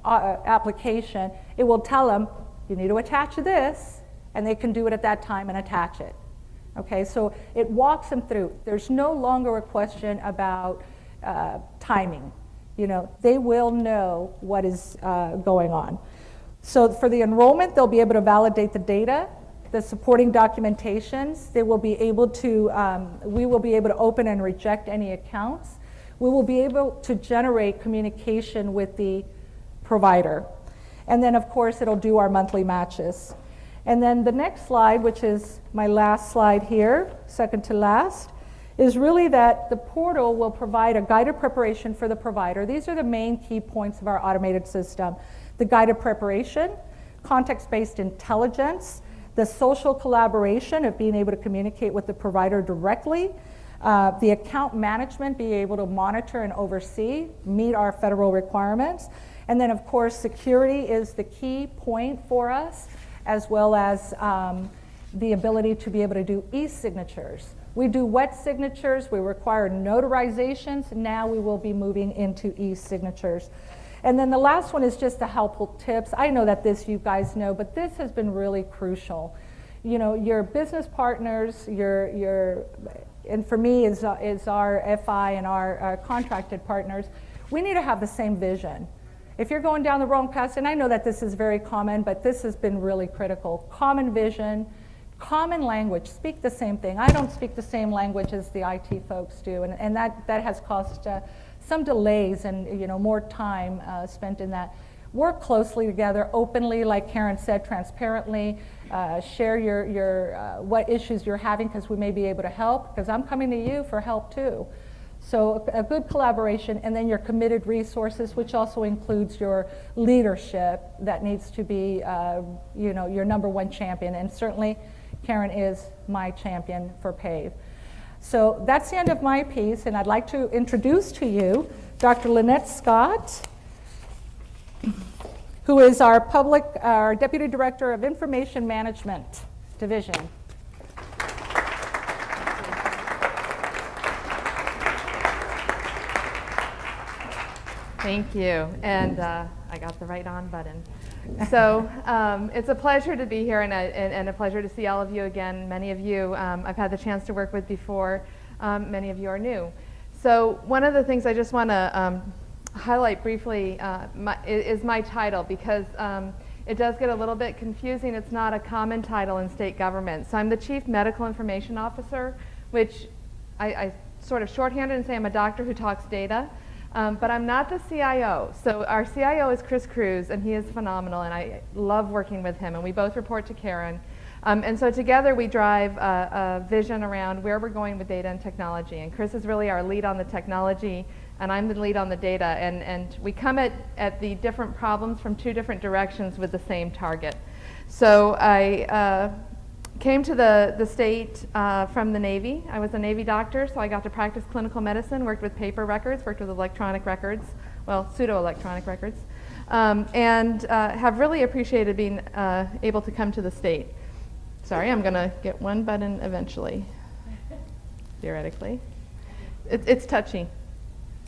application, it will tell them, you need to attach this, and they can do it at that time and attach it. Okay, so it walks them through. There's no longer a question about timing. You know, they will know what is going on. So for the enrollment, they'll be able to validate the data, the supporting documentations. They will be able to, we will be able to open and reject any accounts. We will be able to generate communication with the provider. And then, of course, it'll do our monthly matches. And then the next slide, which is my last slide here, second to last, is really that the portal will provide a guided preparation for the provider. These are the main key points of our automated system. The guided preparation, context-based intelligence, the social collaboration of being able to communicate with the provider directly, the account management, be able to monitor and oversee, meet our federal requirements. And then, of course, security is the key point for us, as well as the ability to be able to do e-signatures. We do wet signatures, we require notarizations, now we will be moving into e-signatures. And then the last one is just the helpful tips. I know that this you guys know, but this has been really crucial. You know, your business partners, and for me is our FI and our contracted partners, we need to have the same vision. If you're going down the wrong path, and I know that this is very common, but this has been really critical. Common vision, common language, speak the same thing. I don't speak the same language as the IT folks do, and that has caused some delays and more time spent in that. Work closely together, openly, like Karen said, transparently. Share your what issues you're having, because we may be able to help, because I'm coming to you for help too. So a good collaboration, and then your committed resources, which also includes your leadership that needs to be your number one champion, and certainly Karen is my champion for PAVE. So that's the end of my piece, and I'd like to introduce to you Dr. Linette Scott, who is our Deputy Director of Information Management Division. Thank you, and I got the right on button. So it's a pleasure to be here, and a pleasure to see all of you again. Many of you I've had the chance to work with before. Many of you are new. So one of the things I just want to highlight briefly is my title, because it does get a little bit confusing. It's not a common title in state government. So I'm the Chief Medical Information Officer, which I sort of shorthanded and say I'm a doctor who talks data. But I'm not the CIO. So our CIO is Chris Cruz, and he is phenomenal, and I love working with him, and we both report to Karen. And so together we drive a vision around where we're going with data and technology. And Chris is really our lead on the technology, and I'm the lead on the data. And we come at the different problems from two different directions with the same target. So I came to the state from the Navy. I was a Navy doctor, so I got to practice clinical medicine, worked with paper records, worked with electronic records, well, pseudo-electronic records, and have really appreciated being able to come to the state. Sorry, I'm going to get one button eventually, theoretically. It's touchy.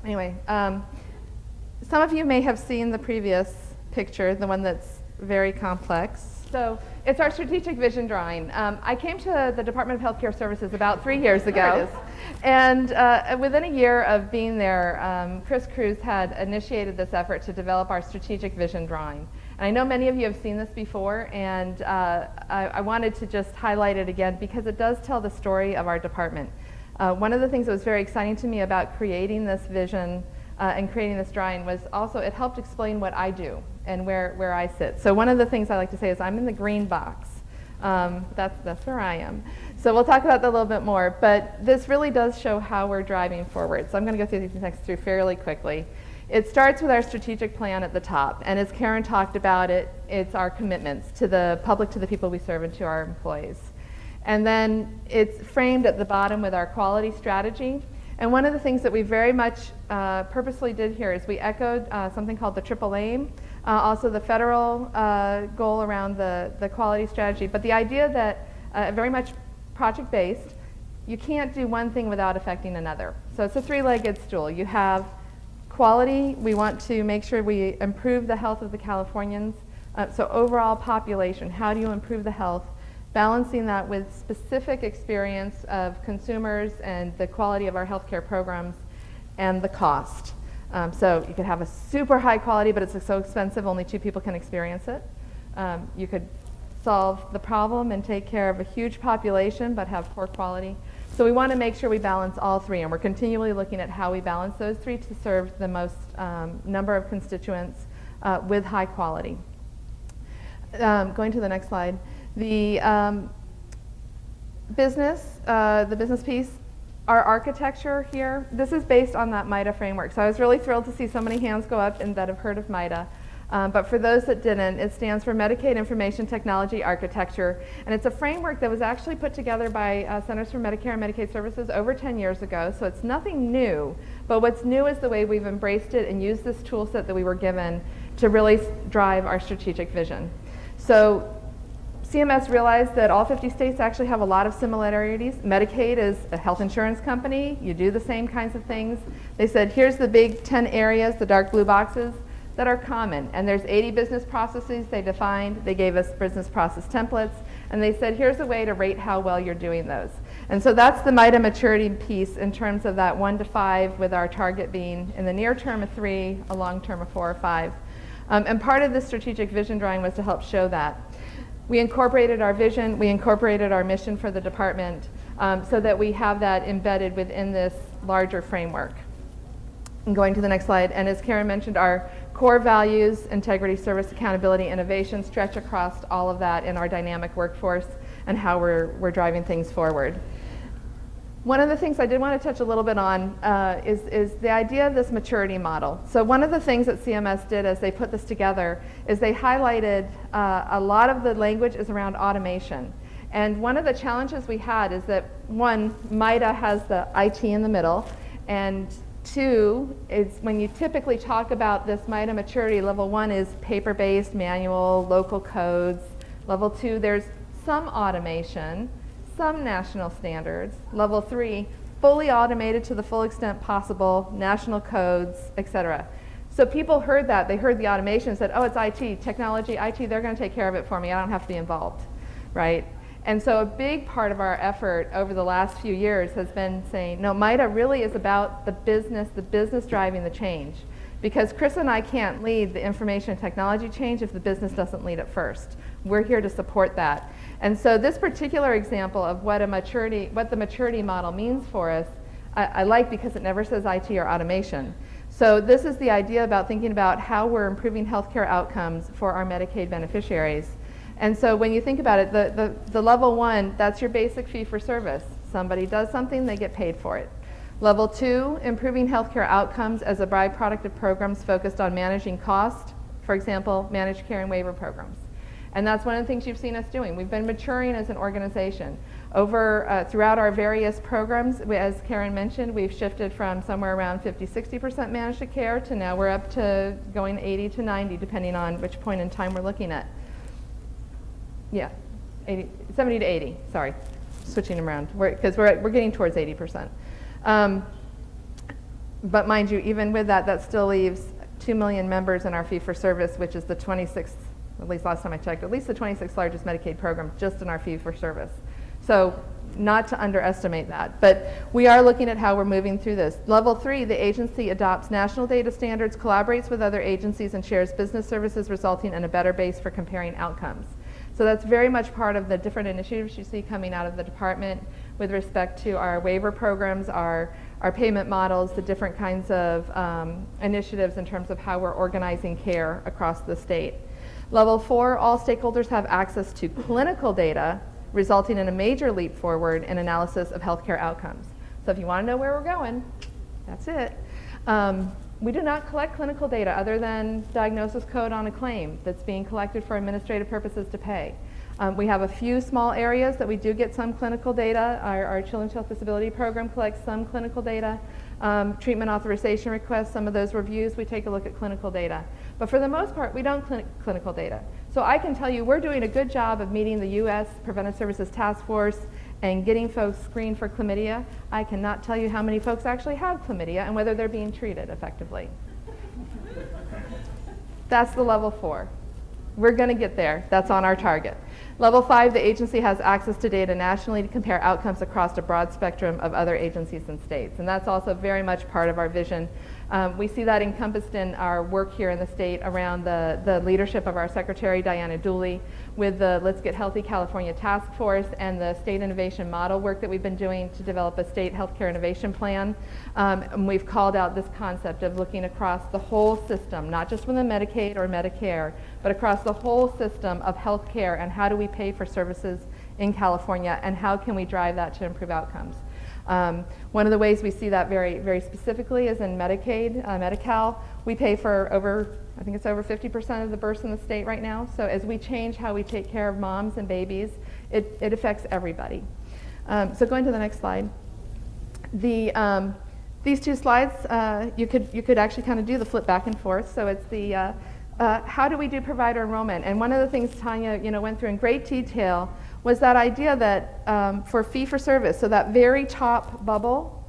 Anyway, some of you may have seen the previous picture, the one that's very complex. So it's our strategic vision drawing. I came to the Department of Healthcare Services about 3 years ago. And within a year of being there, Chris Cruz had initiated this effort to develop our strategic vision drawing. And I know many of you have seen this before, and I wanted to just highlight it again because it does tell the story of our department. One of the things that was very exciting to me about creating this vision and creating this drawing was also it helped explain what I do and where I sit. So one of the things I like to say is I'm in the green box. That's where I am. So we'll talk about that a little bit more, but this really does show how we're driving forward. So I'm going to go through these next through fairly quickly. It starts with our strategic plan at the top, and as Karen talked about it's our commitments to the public, to the people we serve, and to our employees. And then it's framed at the bottom with our quality strategy. And one of the things that we very much purposely did here is we echoed something called the triple aim, also the federal goal around the quality strategy, but the idea that very much project-based, you can't do one thing without affecting another. So it's a three-legged stool. You have quality. We want to make sure we improve the health of the Californians. So overall population, how do you improve the health? Balancing that with specific experience of consumers and the quality of our healthcare programs and the cost. So you could have a super high quality, but it's so expensive, only 2 people can experience it. You could solve the problem and take care of a huge population, but have poor quality. So we want to make sure we balance all 3, and we're continually looking at how we balance those 3 to serve the most number of constituents with high quality. Going to the next slide. The business piece, our architecture here, this is based on that MIDA framework. So I was really thrilled to see so many hands go up and that have heard of MIDA. But for those that didn't, it stands for Medicaid Information Technology Architecture. And it's a framework that was actually put together by Centers for Medicare and Medicaid Services over 10 years ago. So it's nothing new. But what's new is the way we've embraced it and used this tool set that we were given to really drive our strategic vision. So CMS realized that all 50 states actually have a lot of similarities. Medicaid is a health insurance company. You do the same kinds of things. They said, here's the big 10 areas, the dark blue boxes, that are common. And there's 80 business processes they defined. They gave us business process templates. And they said, here's a way to rate how well you're doing those. And so that's the MIDA maturity piece in terms of that 1 to 5, with our target being in the near term a 3, a long term a 4 or 5. And part of this strategic vision drawing was to help show that. We incorporated our vision, we incorporated our mission for the department so that we have that embedded within this larger framework. And going to the next slide, and as Karen mentioned, our core values, integrity, service, accountability, innovation, stretch across all of that in our dynamic workforce and how we're driving things forward. One of the things I did want to touch a little bit on is the idea of this maturity model. So one of the things that CMS did as they put this together is they highlighted a lot of the language is around automation. And one of the challenges we had is that, one, MIDA has the IT in the middle, and 2 is when you typically talk about this MIDA maturity, level 1 is paper-based, manual, local codes. Level 2, there's some automation, some national standards. Level 3, fully automated to the full extent possible, national codes, etc. So people heard that. They heard the automation and said, oh, it's IT, technology, IT, they're going to take care of it for me. I don't have to be involved, right? And so a big part of our effort over the last few years has been saying, no, MIDA really is about the business driving the change. Because Chris and I can't lead the information and technology change if the business doesn't lead it first. We're here to support that. And so this particular example of what the maturity model means for us, I like because it never says IT or automation. So this is the idea about thinking about how we're improving healthcare outcomes for our Medicaid beneficiaries. And so when you think about it, the level 1, that's your basic fee for service. Somebody does something, they get paid for it. Level 2, improving healthcare outcomes as a byproduct of programs focused on managing cost, for example, managed care and waiver programs. And that's one of the things you've seen us doing. We've been maturing as an organization. Throughout our various programs, as Karen mentioned, we've shifted from somewhere around 50-60% managed care to now we're up to going 80 to 90, depending on which point in time we're looking at. Yeah, 70 to 80, sorry, switching them around, because we're getting towards 80%. But mind you, even with that, that still leaves 2 million members in our fee-for-service, which is the 26th, at least last time I checked, at least the 26th largest Medicaid program just in our fee-for-service. So not to underestimate that, but we are looking at how we're moving through this. Level 3, the agency adopts national data standards, collaborates with other agencies, and shares business services, resulting in a better base for comparing outcomes. So that's very much part of the different initiatives you see coming out of the department with respect to our waiver programs, our payment models, the different kinds of initiatives in terms of how we're organizing care across the state. Level 4, all stakeholders have access to clinical data, resulting in a major leap forward in analysis of healthcare outcomes. So if you want to know where we're going, that's it. We do not collect clinical data other than diagnosis code on a claim that's being collected for administrative purposes to pay. We have a few small areas that we do get some clinical data. Our Children's Health Disability Program collects some clinical data. Treatment authorization requests, some of those reviews, we take a look at clinical data. But for the most part, we don't clinical data. So I can tell you we're doing a good job of meeting the U.S. Preventive Services Task Force and getting folks screened for chlamydia. I cannot tell you how many folks actually have chlamydia and whether they're being treated effectively. That's the level 4. We're going to get there. That's on our target. Level 5, the agency has access to data nationally to compare outcomes across a broad spectrum of other agencies and states. And that's also very much part of our vision. We see that encompassed in our work here in the state around the leadership of our Secretary, Diana Dooley, with the Let's Get Healthy California Task Force and the state innovation model work that we've been doing to develop a state healthcare innovation plan. And we've called out this concept of looking across the whole system, not just within Medicaid or Medicare, but across the whole system of healthcare and how do we pay for services in California and how can we drive that to improve outcomes. One of the ways we see that very, very specifically is in Medicaid, Medi-Cal. We pay for I think it's over 50% of the births in the state right now. So as we change how we take care of moms and babies, it affects everybody. So going to the next slide. These two slides, you could actually kind of do the flip back and forth. So it's the how do we do provider enrollment? And one of the things Tanya went through in great detail was that idea that for fee for service, so that very top bubble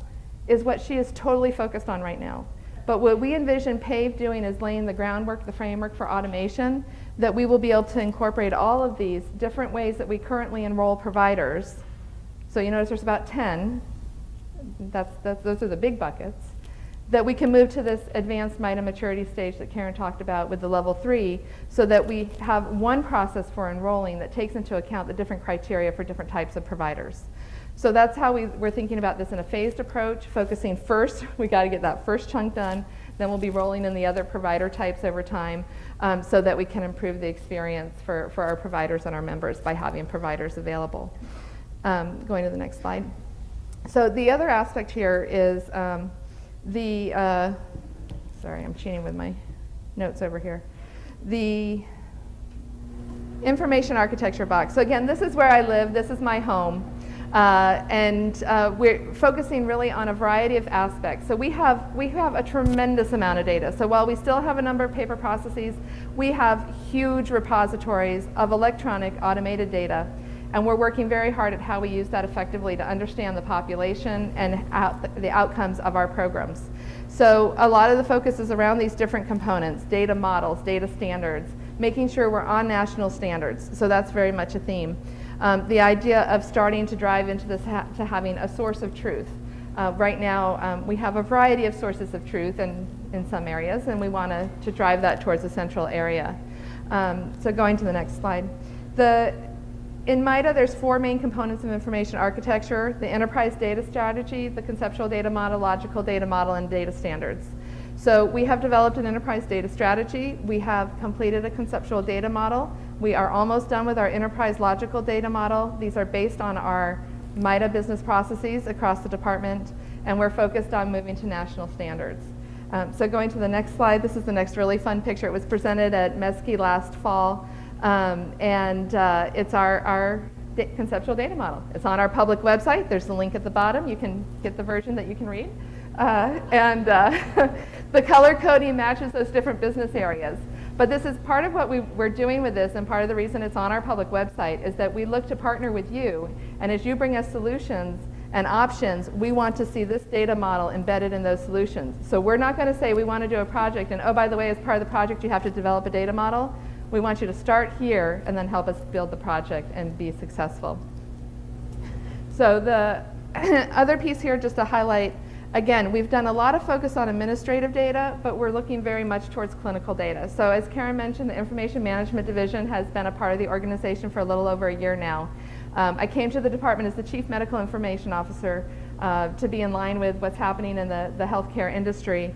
is what she is totally focused on right now. But what we envision PAVE doing is laying the groundwork, the framework for automation, that we will be able to incorporate all of these different ways that we currently enroll providers. So you notice there's about 10, those are the big buckets, that we can move to this advanced MITA maturity stage that Karen talked about with the level 3, so that we have one process for enrolling that takes into account the different criteria for different types of providers. So that's how we're thinking about this in a phased approach, focusing first, we got to get that first chunk done, then we'll be rolling in the other provider types over time so that we can improve the experience for our providers and our members by having providers available. Going to the next slide. So the other aspect here is sorry, I'm cheating with my notes over here. The information architecture box. So again, this is where I live, this is my home. We're focusing really on a variety of aspects. So we have a tremendous amount of data. So while we still have a number of paper processes, we have huge repositories of electronic automated data. And we're working very hard at how we use that effectively to understand the population and the outcomes of our programs. So a lot of the focus is around these different components, data models, data standards, making sure we're on national standards. So that's very much a theme. The idea of starting to drive into this to having a source of truth. Right now, we have a variety of sources of truth in some areas, and we want to drive that towards a central area. So going to the next slide. In MITA, there's 4 main components of information architecture: the enterprise data strategy, the conceptual data model, logical data model, and data standards. So we have developed an enterprise data strategy. We have completed a conceptual data model. We are almost done with our enterprise logical data model. These are based on our MITA business processes across the department, and we're focused on moving to national standards. So going to the next slide, this is the next really fun picture. It was presented at MESCI last fall. It's our conceptual data model. It's on our public website. There's the link at the bottom. You can get the version that you can read. The color coding matches those different business areas. But this is part of what we're doing with this, and part of the reason it's on our public website is that we look to partner with you, and as you bring us solutions and options, we want to see this data model embedded in those solutions. So we're not going to say we want to do a project, and oh, by the way, as part of the project, you have to develop a data model. We want you to start here and then help us build the project and be successful. So the other piece here, just to highlight, again, we've done a lot of focus on administrative data, but we're looking very much towards clinical data. So as Karen mentioned, the Information Management Division has been a part of the organization for a little over a year now. I came to the department as the Chief Medical Information Officer to be in line with what's happening in the healthcare industry.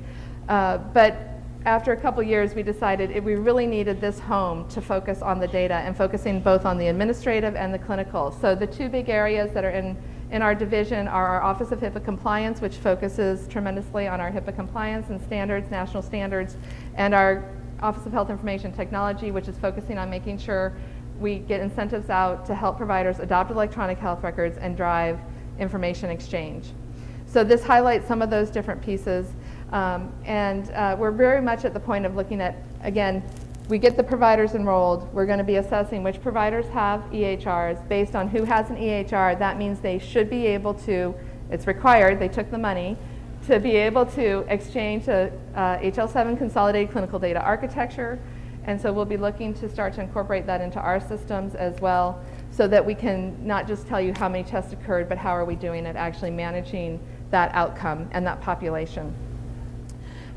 But after a couple years, we decided we really needed this home to focus on the data and focusing both on the administrative and the clinical. So the 2 big areas that are in our division are our Office of HIPAA Compliance, which focuses tremendously on our HIPAA compliance and standards, national standards, and our Office of Health Information Technology, which is focusing on making sure we get incentives out to help providers adopt electronic health records and drive information exchange. So this highlights some of those different pieces. We're very much at the point of looking at, again, we get the providers enrolled. We're going to be assessing which providers have EHRs. Based on who has an EHR, that means they should be able to, it's required, they took the money, to be able to exchange a HL7 consolidated clinical data architecture. And so we'll be looking to start to incorporate that into our systems as well, so that we can not just tell you how many tests occurred, but how are we doing at actually managing that outcome and that population.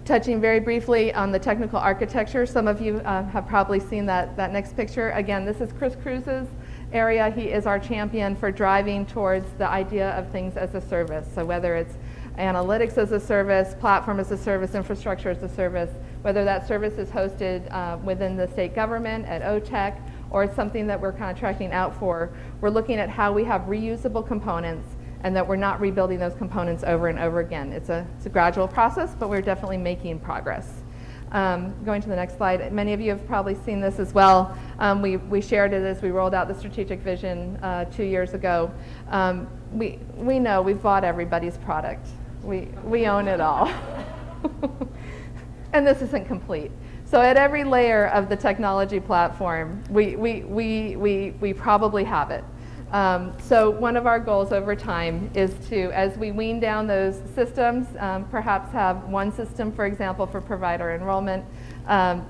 Touching very briefly on the technical architecture, some of you have probably seen that next picture. Again, this is Chris Cruz's area. He is our champion for driving towards the idea of things as a service. So whether it's analytics as a service, platform as a service, infrastructure as a service, whether that service is hosted within the state government at OTEC, or it's something that we're contracting out for, we're looking at how we have reusable components and that we're not rebuilding those components over and over again. It's a gradual process, but we're definitely making progress. Going to the next slide, many of you have probably seen this as well. We shared it as we rolled out the strategic vision 2 years ago. We know we've bought everybody's product. We own it all. And this isn't complete. So at every layer of the technology platform, we probably have it. So one of our goals over time is to, as we wean down those systems, perhaps have one system, for example, for provider enrollment.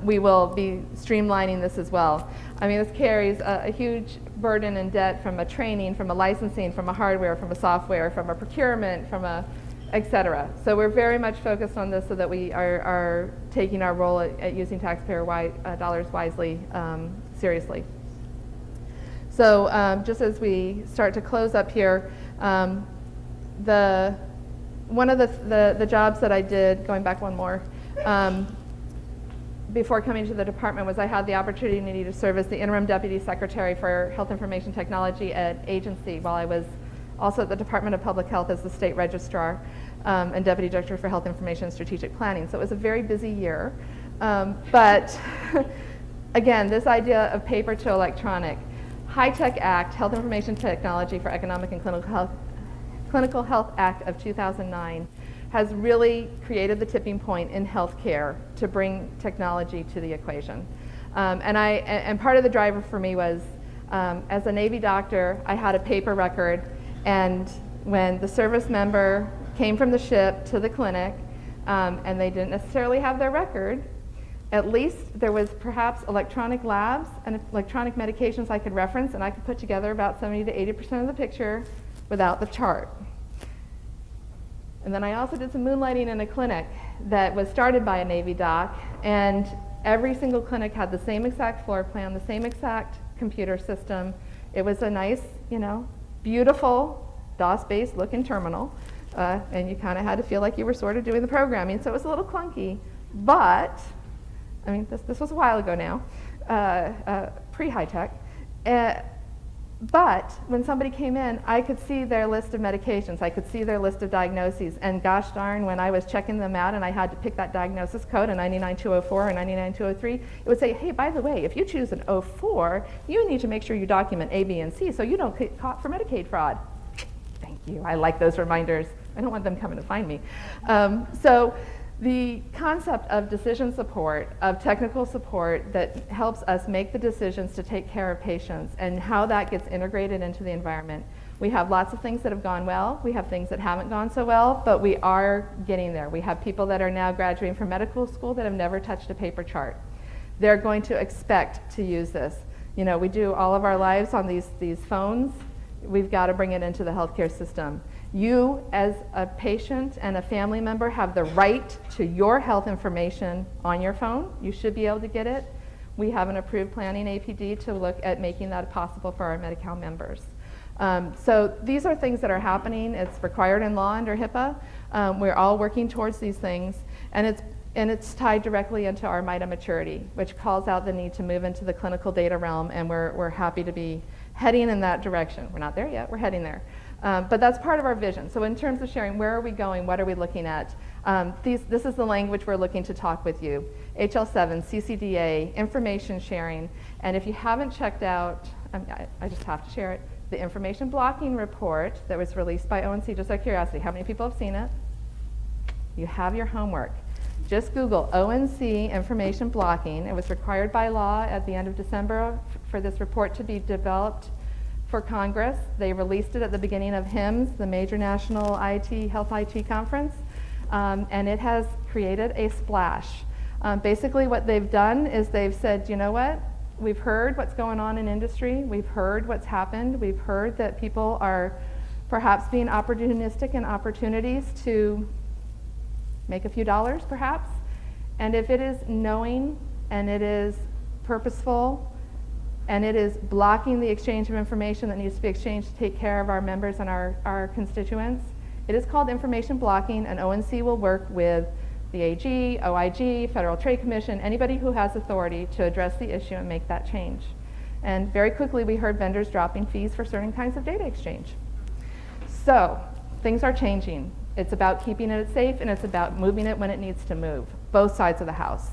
We will be streamlining this as well. I mean, this carries a huge burden and debt from a training, from a licensing, from a hardware, from a software, from a procurement, from a et cetera. So we're very much focused on this so that we are taking our role at using taxpayer dollars wisely seriously. So just as we start to close up here, one of the jobs that I did, going back one more, before coming to the department was I had the opportunity to serve as the interim deputy secretary for health information technology at agency while I was also at the Department of Public Health as the state registrar and deputy director for health information and strategic planning. So it was a very busy year. But again, this idea of paper to electronic, High-Tech Act, Health Information Technology for Economic and Clinical Health Act of 2009 has really created the tipping point in healthcare to bring technology to the equation. And part of the driver for me was, as a Navy doctor, I had a paper record, and when the service member came from the ship to the clinic, and they didn't necessarily have their record, at least there was perhaps electronic labs and electronic medications I could reference, and I could put together about 70 to 80% of the picture without the chart. And then I also did some moonlighting in a clinic that was started by a Navy doc, and every single clinic had the same exact floor plan, the same exact computer system. It was a nice, beautiful DOS-based looking terminal, and you kind of had to feel like you were sort of doing the programming, so it was a little clunky, but I mean, this was a while ago now, pre-high-tech. But when somebody came in, I could see their list of medications. I could see their list of diagnoses. And gosh darn, when I was checking them out and I had to pick that diagnosis code, a 99204 or 99203, it would say, hey, by the way, if you choose an 04, you need to make sure you document A, B, and C so you don't get caught for Medicaid fraud. Thank you. I like those reminders. I don't want them coming to find me. So the concept of decision support, of technical support that helps us make the decisions to take care of patients and how that gets integrated into the environment. We have lots of things that have gone well. We have things that haven't gone so well, but we are getting there. We have people that are now graduating from medical school that have never touched a paper chart. They're going to expect to use this. We do all of our lives on these phones. We've got to bring it into the healthcare system. You, as a patient and a family member, have the right to your health information on your phone. You should be able to get it. We have an approved planning APD to look at making that possible for our Medi-Cal members. So these are things that are happening. It's required in law under HIPAA. We're all working towards these things, and it's tied directly into our MITA maturity, which calls out the need to move into the clinical data realm, and we're happy to be heading in that direction. We're not there yet, we're heading there. But that's part of our vision. So in terms of sharing, where are we going, what are we looking at? This is the language we're looking to talk with you. HL7, CCDA, information sharing, and if you haven't checked out, I just have to share it, the information blocking report that was released by ONC, just out of curiosity, how many people have seen it? You have your homework. Just Google ONC information blocking. It was required by law at the end of December for this report to be developed for Congress. They released it at the beginning of HIMSS, the major national health IT conference, and it has created a splash. Basically what they've done is they've said, you know what, we've heard what's going on in industry, we've heard what's happened, we've heard that people are perhaps being opportunistic in opportunities to make a few dollars perhaps, and if it is knowing and it is purposeful and it is blocking the exchange of information that needs to be exchanged to take care of our members and our constituents, it is called information blocking, and ONC will work with the AG, OIG, Federal Trade Commission, anybody who has authority to address the issue and make that change. And very quickly we heard vendors dropping fees for certain kinds of data exchange. So things are changing. It's about keeping it safe, and it's about moving it when it needs to move, both sides of the house.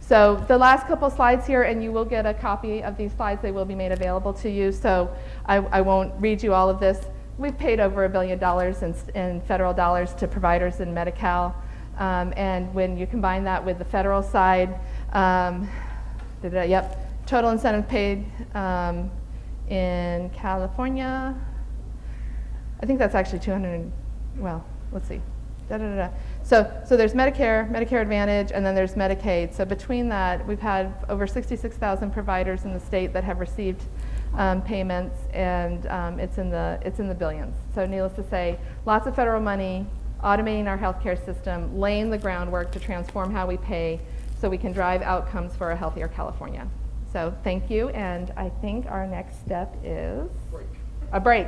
So the last couple slides here, and you will get a copy of these slides. They will be made available to you, so I won't read you all of this. We've paid over $1 billion in federal dollars to providers in Medi-Cal, and when you combine that with the federal side, total incentive paid in California, I think that's actually 200, well, let's see. So there's Medicare, Medicare Advantage, and then there's Medicaid. So between that, we've had over 66,000 providers in the state that have received payments, and it's in the billions. So needless to say, lots of federal money, automating our healthcare system, laying the groundwork to transform how we pay so we can drive outcomes for a healthier California. So thank you, and I think our next step is a break.